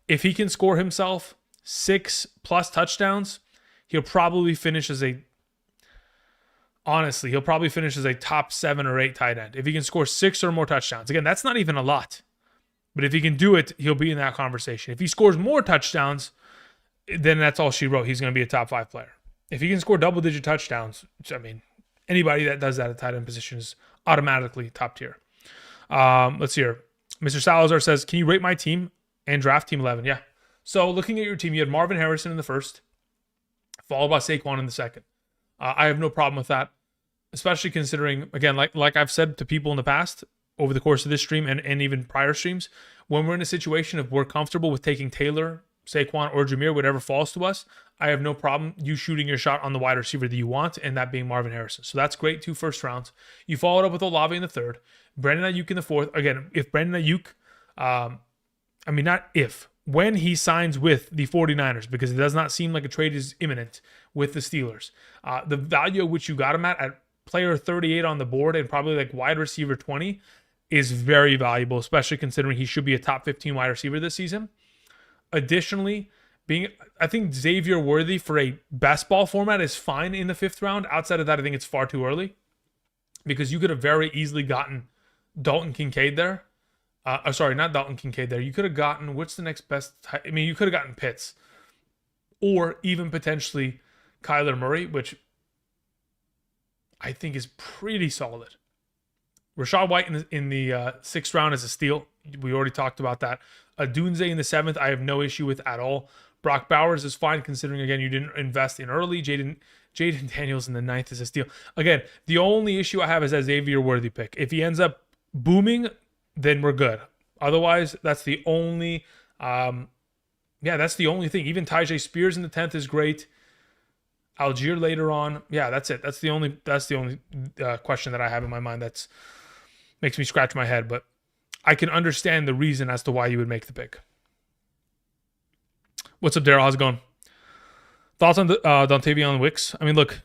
If he can score himself 6+ touchdowns, he'll probably finish as a top 7 or 8 tight end. If he can score 6 or more touchdowns. Again, that's not even a lot. But if he can do it, he'll be in that conversation. If he scores more touchdowns, then that's all she wrote. He's going to be a top 5 player. If he can score double-digit touchdowns, anybody that does that at tight end position is automatically top tier. Let's see here. Mr. Salazar says, can you rate my team and draft team 11? Yeah. So looking at your team, you had Marvin Harrison in the first, followed by Saquon in the second. I have no problem with that, especially considering, again, like I've said to people in the past over the course of this stream and even prior streams, when we're in a situation of we're comfortable with taking Taylor, Saquon, or Jameer, whatever falls to us, I have no problem you shooting your shot on the wide receiver that you want, and that being Marvin Harrison. So that's great, 2 first rounds. You followed up with Olave in the third, Brandon Ayuk in the fourth. Again, if Brandon Ayuk, when he signs with the 49ers, because it does not seem like a trade is imminent with the Steelers, the value at which you got him at player 38 on the board and probably like wide receiver 20 is very valuable, especially considering he should be a top 15 wide receiver this season. Additionally, I think Xavier Worthy for a best ball format is fine in the 5th round. Outside of that, I think it's far too early. because you could have very easily gotten Dalton Kincaid there. Sorry, not Dalton Kincaid there. You could have gotten, what's the next best? I mean, you could have gotten Pitts, or even potentially Kyler Murray, which I think is pretty solid. Rashad White in the sixth round is a steal. We already talked about that. Dunze in the seventh, I have no issue with at all. Brock Bowers is fine, considering, again, you didn't invest in early. Jaden Daniels in the ninth is a steal. Again, the only issue I have is that Xavier Worthy pick. If he ends up booming, then we're good. Otherwise, that's the only that's the only thing. Even Tyjae Spears in the 10th is great. Algier later on. Yeah, that's it. That's the only question that I have in my mind that's makes me scratch my head, but I can understand the reason as to why you would make the pick. What's up, Daryl? How's it going? Thoughts on Dontavion Wicks? I mean, look,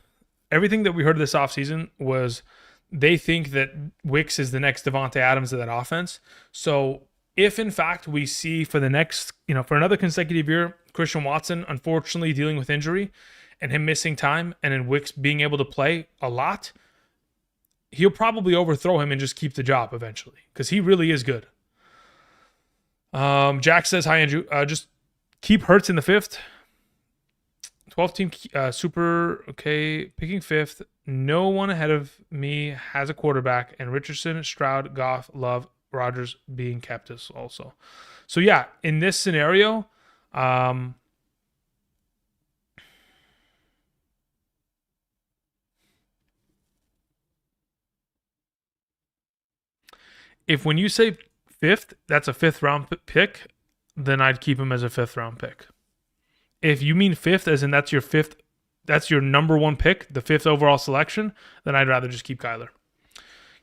everything that we heard this offseason was they think that Wicks is the next Devontae Adams of that offense. So if, in fact, we see for the next, for another consecutive year, Christian Watson, unfortunately, dealing with injury and him missing time, and then Wicks being able to play a lot, he'll probably overthrow him and just keep the job eventually, because he really is good. Jack says, hi, Andrew. Just keep Hurts in the fifth. 12th team super, okay, picking fifth. No one ahead of me has a quarterback, and Richardson, Stroud, Goff, Love, Rodgers being kept as also. So, yeah, in this scenario, if when you say fifth, that's a fifth round pick, then I'd keep him as a fifth round pick. If you mean fifth, as in that's your number one pick, the fifth overall selection, then I'd rather just keep Kyler.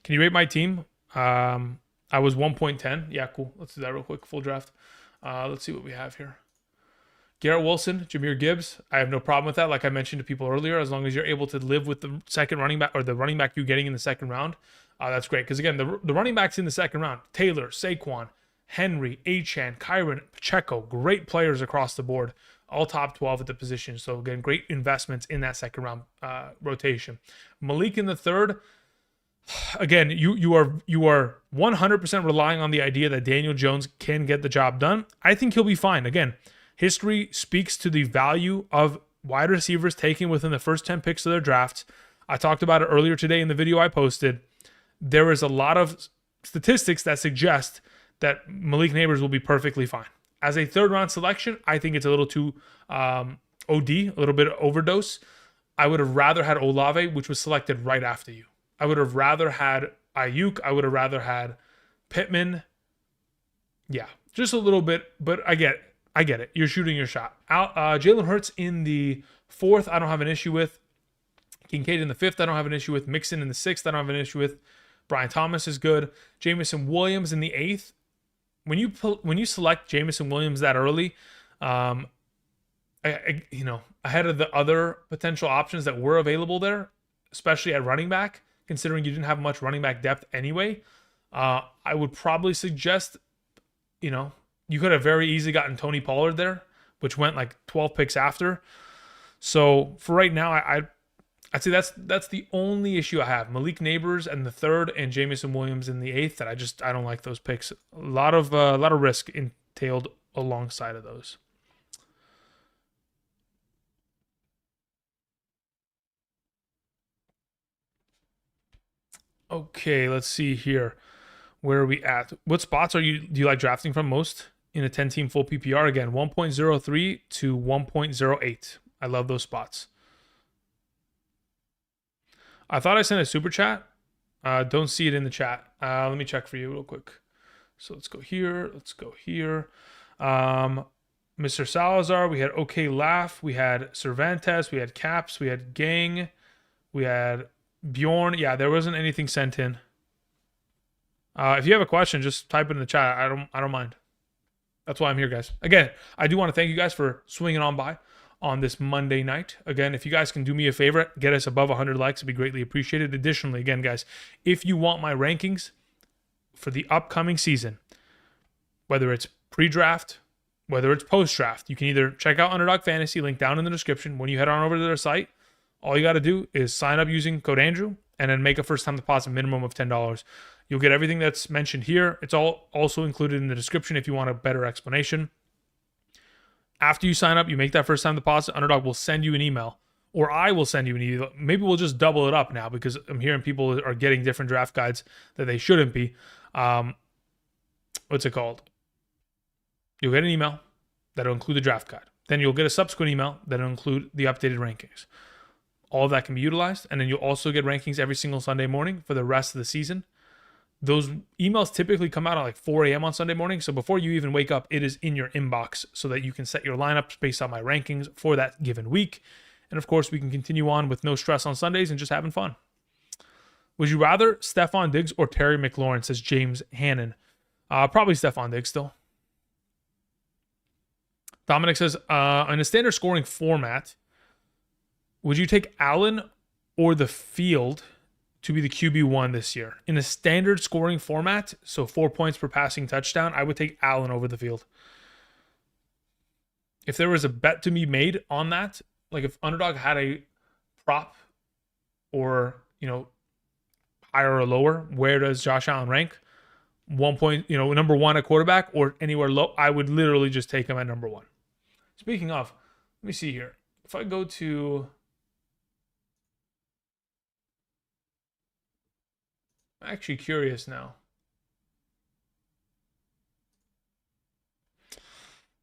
Can you rate my team? I was 1.10. Yeah, cool. Let's do that real quick. Full draft. Let's see what we have here. Garrett Wilson, Jahmyr Gibbs. I have no problem with that. Like I mentioned to people earlier, as long as you're able to live with the second running back or the running back you're getting in the second round, that's great. Because again, the running backs in the second round, Taylor, Saquon, Henry, Achane, Kyron, Pacheco, great players across the board, all top 12 at the position. So again, great investments in that second round rotation. Malik in the third. Again, you are 100% relying on the idea that Daniel Jones can get the job done. I think he'll be fine. Again, history speaks to the value of wide receivers taken within the first 10 picks of their drafts. I talked about it earlier today in the video I posted. There is a lot of statistics that suggest that Malik Neighbors will be perfectly fine. As a third round selection, I think it's a little too OD, a little bit overdose. I would have rather had Olave, which was selected right after you. I would have rather had Ayuk. I would have rather had Pittman. Yeah, just a little bit, but I get it. You're shooting your shot. Jalen Hurts in the fourth, I don't have an issue with. Kincaid in the fifth, I don't have an issue with. Mixon in the sixth, I don't have an issue with. Brian Thomas is good. Jameson Williams in the eighth. When you select Jameson Williams that early, ahead of the other potential options that were available there, especially at running back, considering you didn't have much running back depth anyway, I would probably suggest, you could have very easily gotten Tony Pollard there, which went like 12 picks after. So for right now, I'd say that's the only issue I have. Malik Neighbors in the third and Jameson Williams in the eighth. That I don't like those picks. A lot of risk entailed alongside of those. Okay, let's see here. Where are we at? What spots do you like drafting from most in a 10-team full PPR? Again, 1.03 to 1.08. I love those spots. I thought I sent a super chat. Don't see it in the chat. Let me check for you real quick. So let's go here. Let's go here. Mr. Salazar, we had OK Laugh. We had Cervantes. We had Caps. We had Gang. We had Bjorn. Yeah, there wasn't anything sent in. If you have a question, just type it in the chat. I don't mind. That's why I'm here, guys. Again, I do want to thank you guys for swinging on by on this Monday night. Again, if you guys can do me a favor, get us above 100 likes, it'd be greatly appreciated. Additionally, again, guys, if you want my rankings for the upcoming season, whether it's pre-draft, whether it's post-draft, you can either check out Underdog Fantasy, link down in the description when you head on over to their site, All you got to do is sign up using code Andrew and then make a first time deposit minimum of $10. You'll get everything that's mentioned here. It's all also included in the description if you want a better explanation. After you sign up, you make that first time deposit, Underdog will send you an email, or I will send you an email. Maybe we'll just double it up now because I'm hearing people are getting different draft guides that they shouldn't be. What's it called? You'll get an email that'll include the draft guide. Then you'll get a subsequent email that'll include the updated rankings. All of that can be utilized. And then you'll also get rankings every single Sunday morning for the rest of the season. Those emails typically come out at like 4 a.m. on Sunday morning. So before you even wake up, it is in your inbox so that you can set your lineups based on my rankings for that given week. And of course, we can continue on with no stress on Sundays and just having fun. Would you rather Stephon Diggs or Terry McLaurin, says James Hannon? Probably Stephon Diggs still. Dominic says, in a standard scoring format, would you take Allen or the field to be the QB1 this year? In a standard scoring format, so 4 points per passing touchdown, I would take Allen over the field. If there was a bet to be made on that, like if Underdog had a prop or, higher or lower, where does Josh Allen rank? 1 point, number one at quarterback or anywhere low, I would literally just take him at number one. Speaking of, let me see here. If I go to... I'm actually curious now.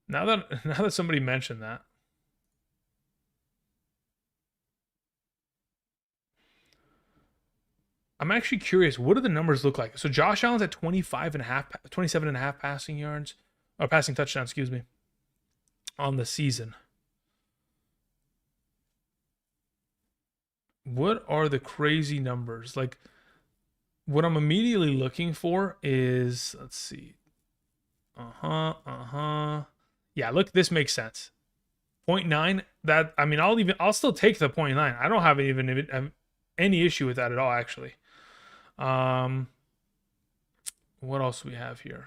Now that somebody mentioned that. I'm actually curious, what do the numbers look like? So Josh Allen's at 27 and a half passing yards, or passing touchdowns, excuse me, on the season. What are the crazy numbers? Like, what I'm immediately looking for is, let's see. Yeah, look, this makes sense. 0.9, that, I mean, I'll still take the 0.9. I don't have any issue with that at all, actually. What else do we have here?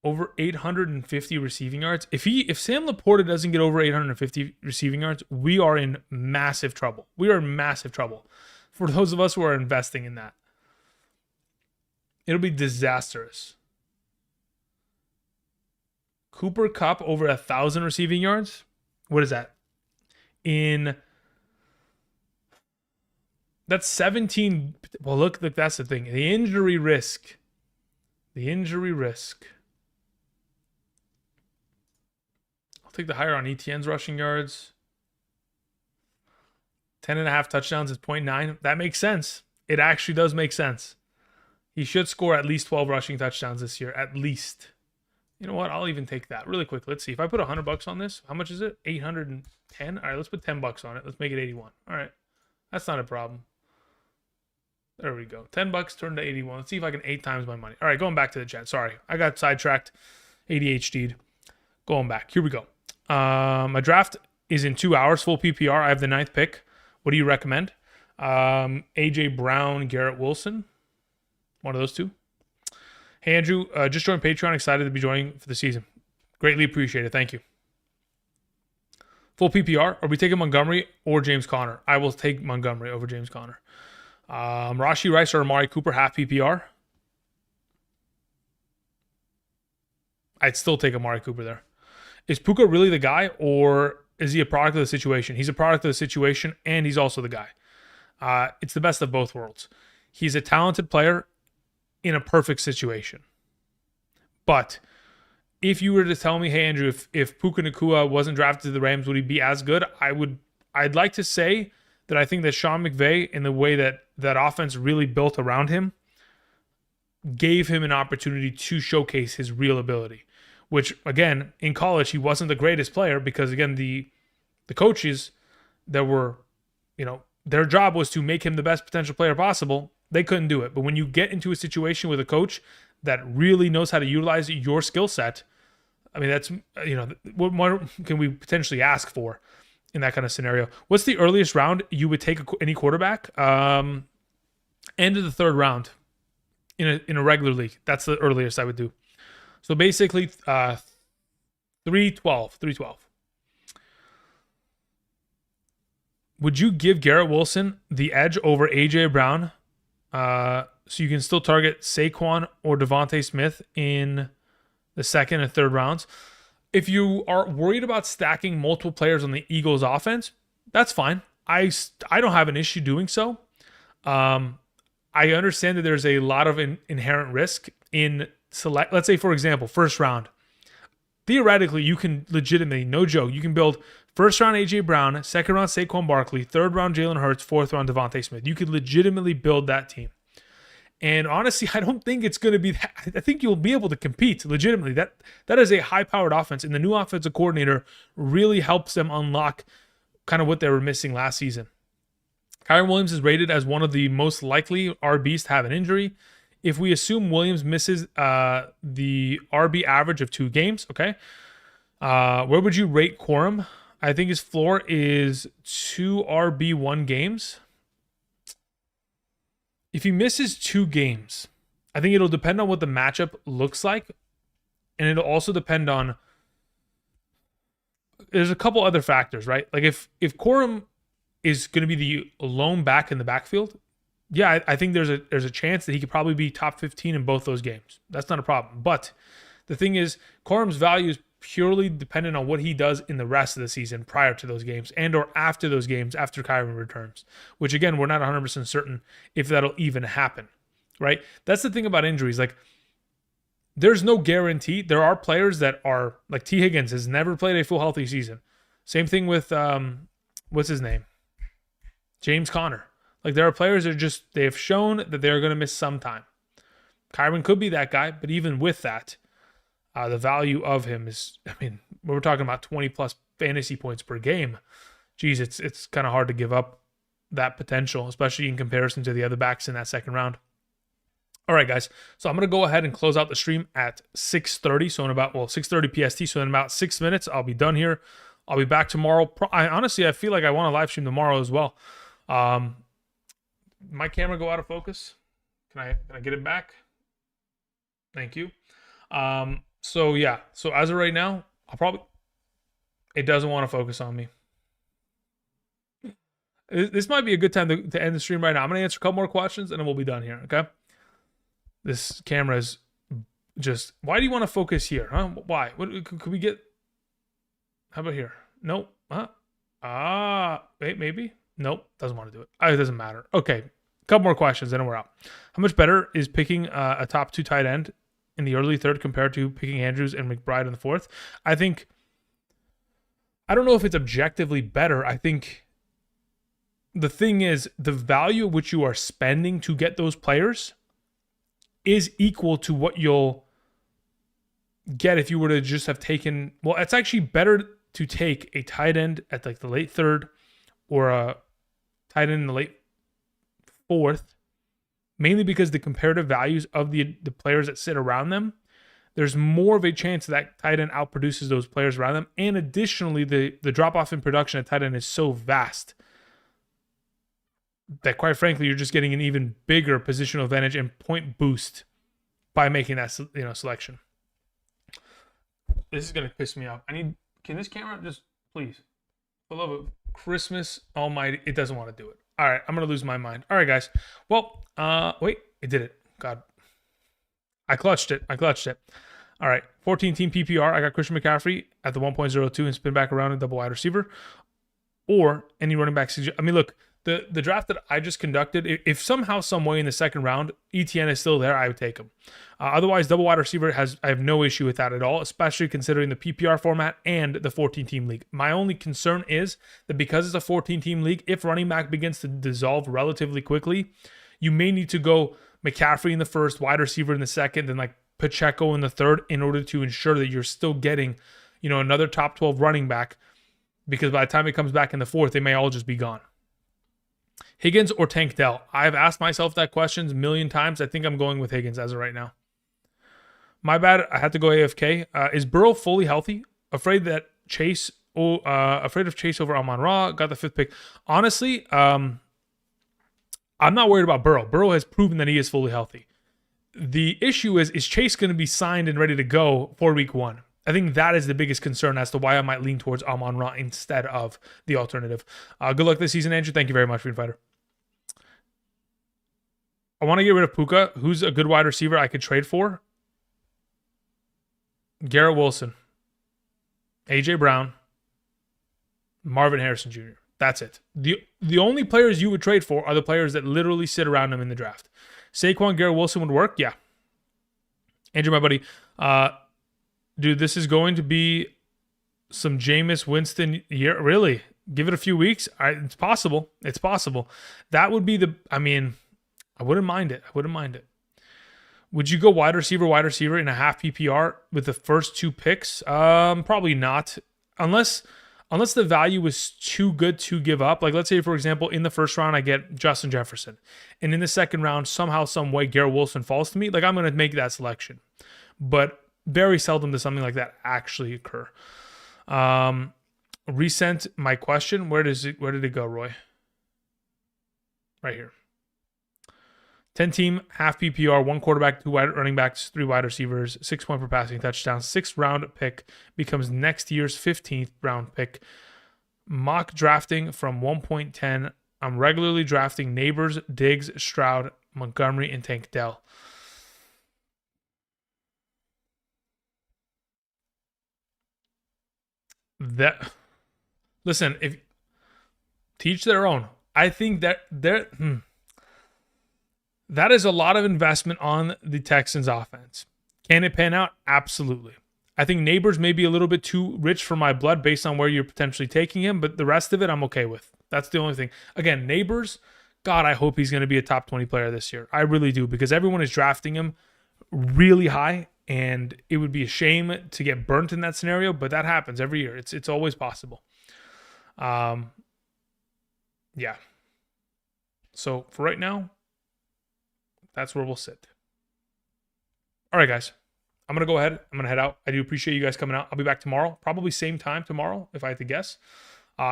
Over 850 receiving yards. If Sam Laporta doesn't get over 850 receiving yards, we are in massive trouble. We are in massive trouble. For those of us who are investing in that, it'll be disastrous. Cooper Kupp over 1,000 receiving yards. What is that? That's 17. Well, look, that's the thing. The injury risk. I'll take the higher on ETN's rushing yards. 10.5 touchdowns is 0.9. That makes sense. It actually does make sense. He should score at least 12 rushing touchdowns this year, at least. You know what? I'll even take that really quick. Let's see. If I put $100 on this, how much is it? 810. All right, let's put $10 on it. Let's make it 81. All right, that's not a problem. There we go. $10 turned to 81. Let's see if I can 8 times my money. All right, going back to the chat. Sorry, I got sidetracked. ADHD'd. Going back. Here we go. My draft is in 2 hours. Full PPR. I have the 9th pick. What do you recommend? AJ Brown, Garrett Wilson. One of those two. Hey, Andrew, just joined Patreon. Excited to be joining for the season. Greatly appreciate it. Thank you. Full PPR. Are we taking Montgomery or James Conner? I will take Montgomery over James Conner. Rashee Rice or Amari Cooper, half PPR. I'd still take Amari Cooper there. Is Puka really the guy, or is he a product of the situation? He's a product of the situation, and he's also the guy. It's the best of both worlds. He's a talented player in a perfect situation. But if you were to tell me, hey, Andrew, if Puka Nacua wasn't drafted to the Rams, would he be as good? I'd like to say that I think that Sean McVay, in the way that offense really built around him, gave him an opportunity to showcase his real ability. Which, again, in college, he wasn't the greatest player because, again, the coaches that were, their job was to make him the best potential player possible. They couldn't do it. But when you get into a situation with a coach that really knows how to utilize your skill set, I mean, that's, what more can we potentially ask for in that kind of scenario? What's the earliest round you would take any quarterback? End of the 3rd round in a regular league. That's the earliest I would do. So basically, 312. would you give Garrett Wilson the edge over AJ Brown, so you can still target Saquon or Devontae Smith in the second and third rounds? If you are worried about stacking multiple players on the Eagles offense, that's fine. I don't have an issue doing so. I understand that there's a lot of inherent risk in select. Let's say, for example, first round. Theoretically, you can legitimately, no joke, you can build first round AJ Brown, second round Saquon Barkley, third round Jalen Hurts, fourth round Devontae Smith. You could legitimately build that team. And honestly, I don't think it's going to be that. I think you'll be able to compete legitimately. That is a high-powered offense, and the new offensive coordinator really helps them unlock kind of what they were missing last season. Kyren Williams is rated as one of the most likely RBs to have an injury. If we assume Williams misses the RB average of 2 games, okay, where would you rate Quorum? I think his floor is 2 RB1 games. If he misses 2 games, I think it'll depend on what the matchup looks like, and it'll also depend on. There's a couple other factors, right? Like if Quorum is going to be the lone back in the backfield, yeah, I think there's a chance that he could probably be top 15 in both those games. That's not a problem. But the thing is, Quorum's value is purely dependent on what he does in the rest of the season prior to those games and or after those games after Kyren returns, which again, we're not 100% certain if that'll even happen, right? That's the thing about injuries. Like, there's no guarantee. There are players that are, like T. Higgins has never played a full healthy season. Same thing with, what's his name? James Conner. Like, there are players that they have shown that they're going to miss some time. Kyren could be that guy, but even with that, the value of him is, I mean, we're talking about 20 plus fantasy points per game. Geez, it's kind of hard to give up that potential, especially in comparison to the other backs in that second round. All right, guys. So I'm going to go ahead and close out the stream at 6:30. So in about, 6:30 PST. So in about 6 minutes, I'll be done here. I'll be back tomorrow. Honestly, I feel like I want to live stream tomorrow as well. My camera go out of focus. Can I get it back? Thank you. So yeah. So as of right now, it doesn't want to focus on me. This might be a good time to end the stream right now. I'm going to answer a couple more questions and then we'll be done here. Okay. This camera is just, why do you want to focus here? Huh? Why? Could we get, how about here? Nope. Huh? Wait, maybe? Nope. Doesn't want to do it. It doesn't matter. Okay. Couple more questions and then we're out. How much better is picking a top 2 tight end in the early third compared to picking Andrews and McBride in the fourth? I don't know if it's objectively better. I think the thing is, the value at which you are spending to get those players is equal to what you'll get if you were to just have taken, it's actually better to take a tight end at like the late third or a tight end in the late fourth, mainly because the comparative values of the players that sit around them, there's more of a chance that tight end outproduces those players around them. And additionally, the drop-off in production at tight end is so vast that, quite frankly, you're just getting an even bigger positional advantage and point boost by making that selection. This is going to piss me off. Can this camera just, please, for the love of Christmas almighty, it doesn't want to do it. All right, I'm going to lose my mind. All right, guys. Well, wait, it did it. God. I clutched it. All right, 14-team PPR. I got Christian McCaffrey at the 1.02 and spin back around and double wide receiver. Or any running back. I mean, look, the draft that I just conducted, if somehow, some way in the second round, ETN is still there, I would take him. Otherwise, double wide receiver I have no issue with that at all, especially considering the PPR format and the 14-team league. My only concern is that because it's a 14-team league, if running back begins to dissolve relatively quickly, you may need to go McCaffrey in the first, wide receiver in the second, then like Pacheco in the third in order to ensure that you're still getting, another top 12 running back, because by the time it comes back in the fourth, they may all just be gone. Higgins or Tank Dell? I've asked myself that question a million times. I think I'm going with Higgins as of right now. My bad. I had to go AFK. Is Burrow fully healthy? Afraid of Chase over Amon-Ra. Got the 5th pick. Honestly, I'm not worried about Burrow. Burrow has proven that he is fully healthy. The issue is Chase going to be signed and ready to go for week 1? I think that is the biggest concern as to why I might lean towards Amon-Ra instead of the alternative. Good luck this season, Andrew. Thank you very much, Freedom Fighter. I want to get rid of Puka. Who's a good wide receiver I could trade for? Garrett Wilson, AJ Brown, Marvin Harrison Jr. That's it. The only players you would trade for are the players that literally sit around him in the draft. Saquon, Garrett Wilson would work? Yeah. Andrew, my buddy. Dude, this is going to be some Jameis Winston year. Really? Give it a few weeks? It's possible. It's possible. That would be I wouldn't mind it. I wouldn't mind it. Would you go wide receiver in a half PPR with the first 2 picks? Probably not. Unless the value was too good to give up. Like, let's say, for example, in the first round, I get Justin Jefferson. And in the second round, somehow, some way, Garrett Wilson falls to me. Like, I'm going to make that selection. But very seldom does something like that actually occur. Resent my question. Where did it go, Roy? Right here. 10-team, half PPR, 1 quarterback, 2 wide running backs, 3 wide receivers, 6 point per passing touchdown, 6th round pick becomes next year's 15th round pick. Mock drafting from 1.10. I'm regularly drafting Neighbors, Diggs, Stroud, Montgomery, and Tank Dell. Listen, if teach their own. I think that that is a lot of investment on the Texans offense. Can it pan out? Absolutely. I think Neighbors may be a little bit too rich for my blood based on where you're potentially taking him, but the rest of it I'm okay with. That's the only thing. Again, Neighbors, God, I hope he's going to be a top 20 player this year. I really do, because everyone is drafting him really high, and it would be a shame to get burnt in that scenario, but that happens every year. It's always possible. Yeah. So for right now, that's where we'll sit. All right, guys. I'm going to go ahead. I'm going to head out. I do appreciate you guys coming out. I'll be back tomorrow. Probably same time tomorrow, if I had to guess.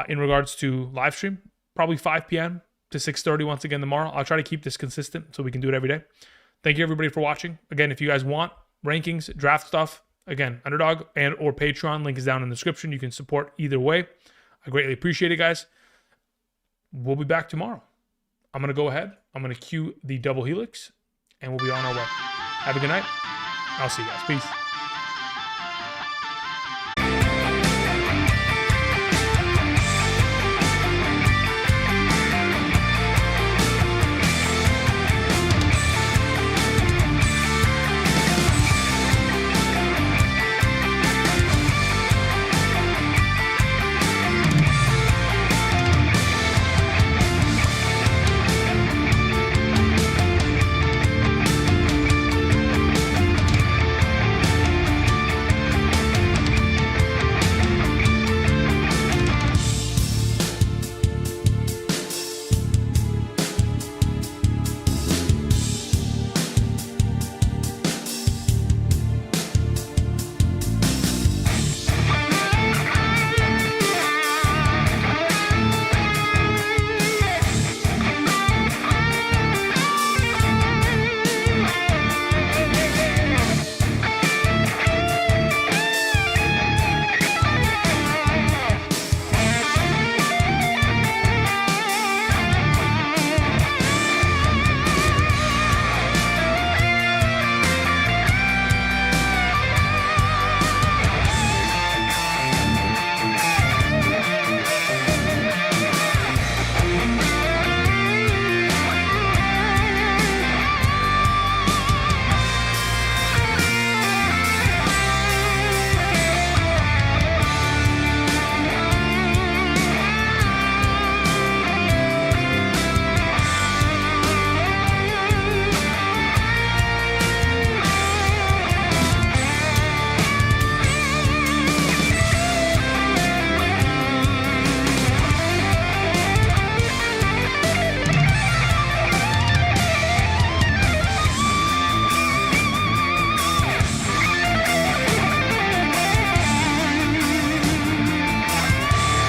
In regards to live stream, probably 5 p.m. to 6:30 once again tomorrow. I'll try to keep this consistent so we can do it every day. Thank you, everybody, for watching. Again, if you guys want rankings, draft stuff, again, Underdog and or Patreon, link is down in the description. You can support either way. I greatly appreciate it, guys. We'll be back tomorrow. I'm going to go ahead. I'm going to cue the double helix, and we'll be on our way. Have a good night. I'll see you guys. Peace.